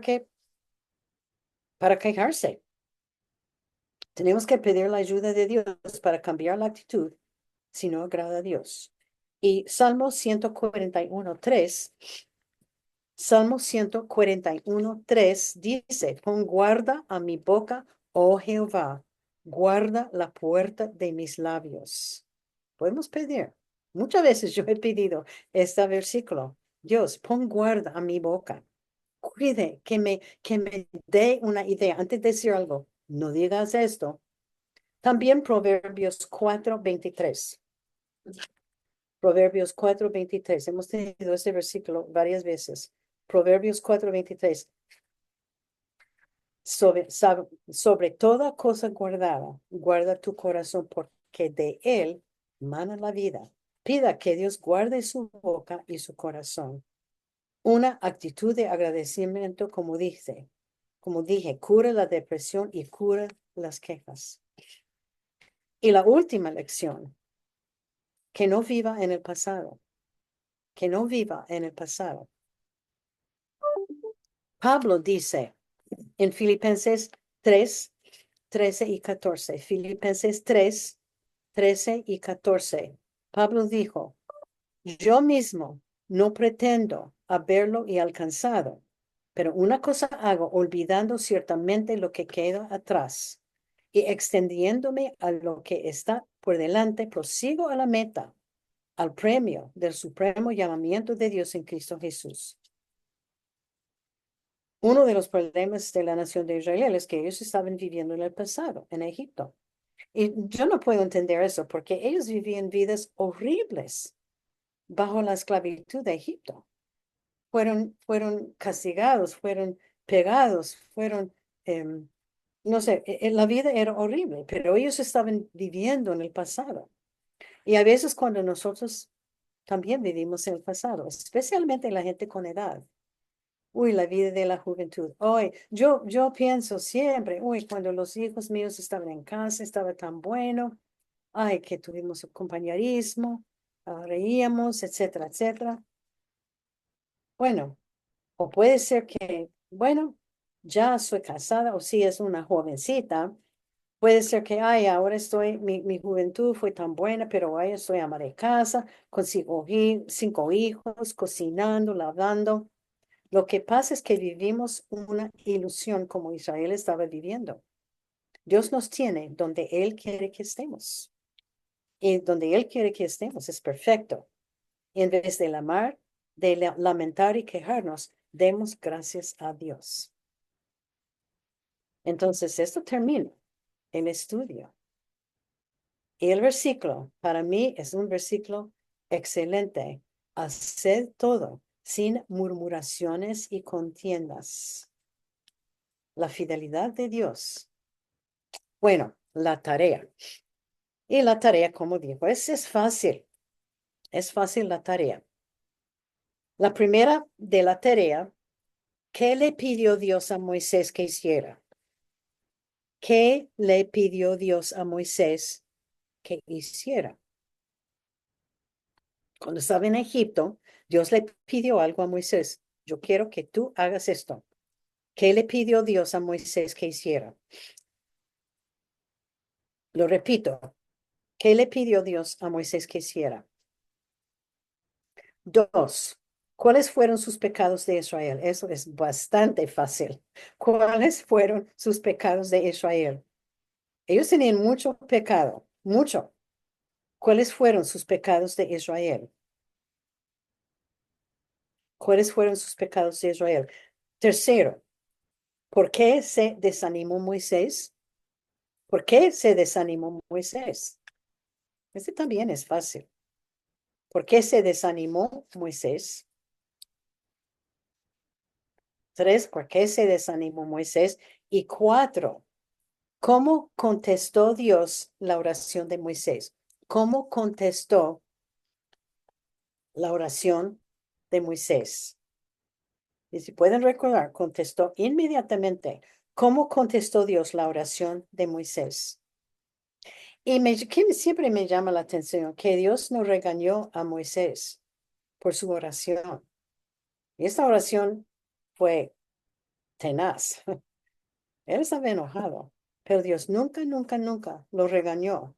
quejarse. Tenemos que pedir la ayuda de Dios para cambiar la actitud si no agrada a Dios. Y Salmo 141:3, Salmo 141:3 dice, pon guarda a mi boca, oh Jehová, guarda la puerta de mis labios. Podemos pedir. Muchas veces yo he pedido este versículo. Dios, pon guarda a mi boca. Cuide que me dé una idea. Antes de decir algo, no digas esto. También Proverbios 4:23. Proverbios 4:23. Hemos tenido este versículo varias veces. Proverbios 4:23. Sobre toda cosa guardada, guarda tu corazón, porque de él mana la vida. Pida que Dios guarde su boca y su corazón. Una actitud de agradecimiento, como dije, cura la depresión y cura las quejas. Y la última lección, que no viva en el pasado, que no viva en el pasado. Pablo dice en Filipenses 3:13 y 14, Filipenses 3:13 y 14, Pablo dijo, yo mismo no pretendo haberlo y alcanzado, pero una cosa hago, olvidando ciertamente lo que queda atrás y extendiéndome a lo que está por delante, prosigo a la meta, al premio del supremo llamamiento de Dios en Cristo Jesús. Uno de los problemas de la nación de Israel es que ellos estaban viviendo en el pasado, en Egipto. Y yo no puedo entender eso porque ellos vivían vidas horribles bajo la esclavitud de Egipto. Fueron castigados, fueron pegados, no sé, la vida era horrible, pero ellos estaban viviendo en el pasado. Y a veces cuando nosotros también vivimos en el pasado, especialmente la gente con edad. Uy, la vida de la juventud. Hoy, yo pienso siempre, uy, cuando los hijos míos estaban en casa, estaba tan bueno. Ay, que tuvimos compañerismo, reíamos, etcétera, etcétera. Bueno, o puede ser que, bueno, ya soy casada o si es una jovencita, puede ser que, ay, ahora mi juventud fue tan buena, pero ahora soy ama de casa, consigo 5 hijos, cocinando, lavando. Lo que pasa es que vivimos una ilusión como Israel estaba viviendo. Dios nos tiene donde Él quiere que estemos. Y donde Él quiere que estemos es perfecto. Y en vez de lamentar y quejarnos, demos gracias a Dios. Entonces, esto termina el estudio. Y el versículo, para mí, es un versículo excelente. Haced todo sin murmuraciones y contiendas. la fidelidad de Dios. Bueno, la tarea. Y la tarea, como dijo, es fácil. Es fácil la tarea. La primera de la tarea, ¿qué le pidió Dios a Moisés que hiciera? ¿Qué le pidió Dios a Moisés que hiciera? Cuando estaba en Egipto, Dios le pidió algo a Moisés. Yo quiero que tú hagas esto. ¿Qué le pidió Dios a Moisés que hiciera? Lo repito. ¿Qué le pidió Dios a Moisés que hiciera? Dos. ¿Cuáles fueron sus pecados de Israel? Eso es bastante fácil. ¿Cuáles fueron sus pecados de Israel? Ellos tenían mucho pecado, mucho. ¿Cuáles fueron sus pecados de Israel? ¿Cuáles fueron sus pecados de Israel? Tercero, ¿por qué se desanimó Moisés? ¿Por qué se desanimó Moisés? Este también es fácil. ¿Por qué se desanimó Moisés? Tres, ¿por qué se desanimó Moisés? Y cuatro, ¿cómo contestó Dios la oración de Moisés? ¿Cómo contestó la oración de Moisés? Y si pueden recordar, contestó inmediatamente. ¿Cómo contestó Dios la oración de Moisés? Y siempre me llama la atención que Dios no regañó a Moisés por su oración. Y esta oración fue tenaz. Él estaba enojado, pero Dios nunca, nunca, nunca lo regañó.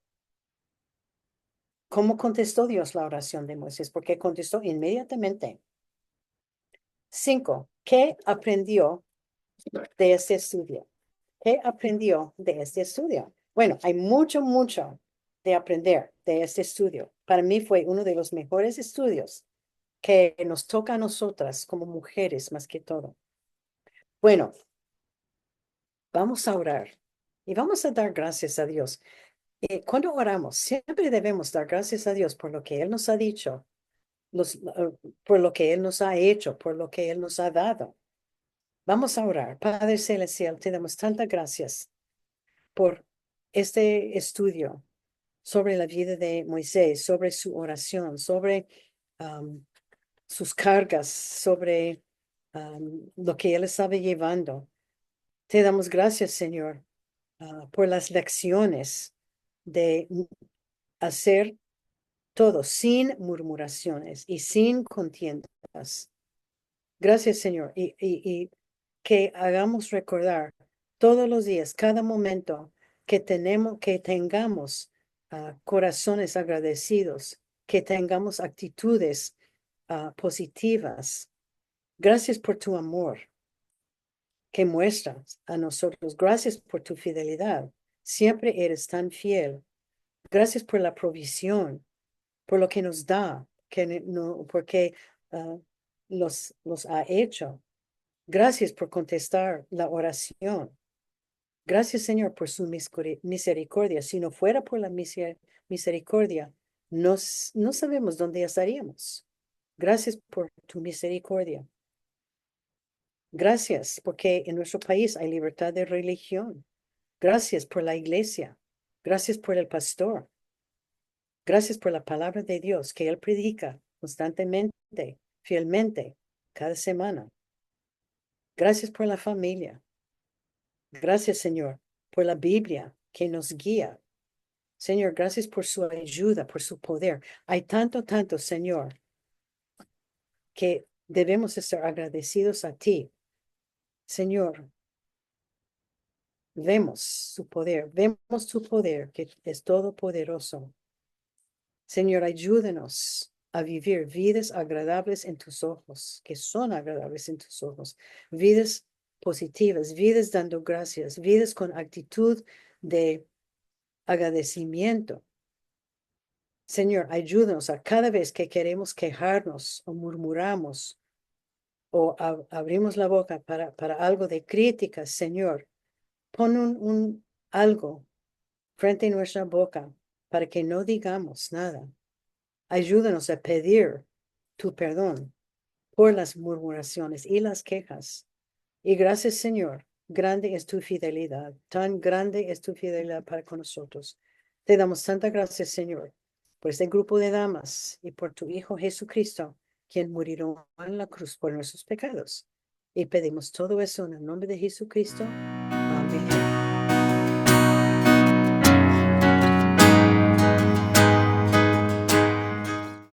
¿Cómo contestó Dios la oración de Moisés? Porque contestó inmediatamente. Cinco, ¿qué aprendió de este estudio? ¿Qué aprendió de este estudio? Bueno, hay mucho, mucho de aprender de este estudio. Para mí fue uno de los mejores estudios que nos toca a nosotras como mujeres más que todo. Bueno, vamos a orar y vamos a dar gracias a Dios. Cuando oramos, siempre debemos dar gracias a Dios por lo que Él nos ha dicho, por lo que Él nos ha hecho, por lo que Él nos ha dado. Vamos a orar. Padre Celestial, te damos tantas gracias por este estudio sobre la vida de Moisés, sobre su oración, sobre um, sus cargas, sobre lo que él estaba llevando. Te damos gracias, Señor, por las lecciones de hacer todo sin murmuraciones y sin contiendas. Gracias, Señor. Y que hagamos recordar todos los días, cada momento, que tengamos corazones agradecidos, que tengamos actitudes positivas. Gracias por tu amor que muestras a nosotros. Gracias por tu fidelidad. Siempre eres tan fiel. Gracias por la provisión, por lo que nos da, porque ah, los ha hecho. Gracias por contestar la oración. Gracias, Señor, por su misericordia. Si no fuera por la misericordia, no sabemos dónde estaríamos. Gracias por tu misericordia. Gracias porque en nuestro país hay libertad de religión. Gracias por la iglesia. Gracias por el pastor. Gracias por la palabra de Dios que él predica constantemente, fielmente, cada semana. Gracias por la familia. Gracias, Señor, por la Biblia que nos guía. Señor, gracias por su ayuda, por su poder. Hay tanto, tanto, Señor, que debemos estar agradecidos a ti. Señor, vemos su poder que es todopoderoso. Señor, ayúdenos a vivir vidas agradables en tus ojos, que son agradables en tus ojos, vidas positivas, vidas dando gracias, vidas con actitud de agradecimiento. Señor, ayúdanos a cada vez que queremos quejarnos o murmuramos o abrimos la boca para algo de crítica, Señor, pon algo frente a nuestra boca para que no digamos nada. Ayúdanos a pedir tu perdón por las murmuraciones y las quejas. Y gracias, Señor, grande es tu fidelidad, tan grande es tu fidelidad para con nosotros. Te damos tanta gracias, Señor, por este grupo de damas y por tu Hijo Jesucristo, quien murió en la cruz por nuestros pecados. Y pedimos todo eso en el nombre de Jesucristo. Amén.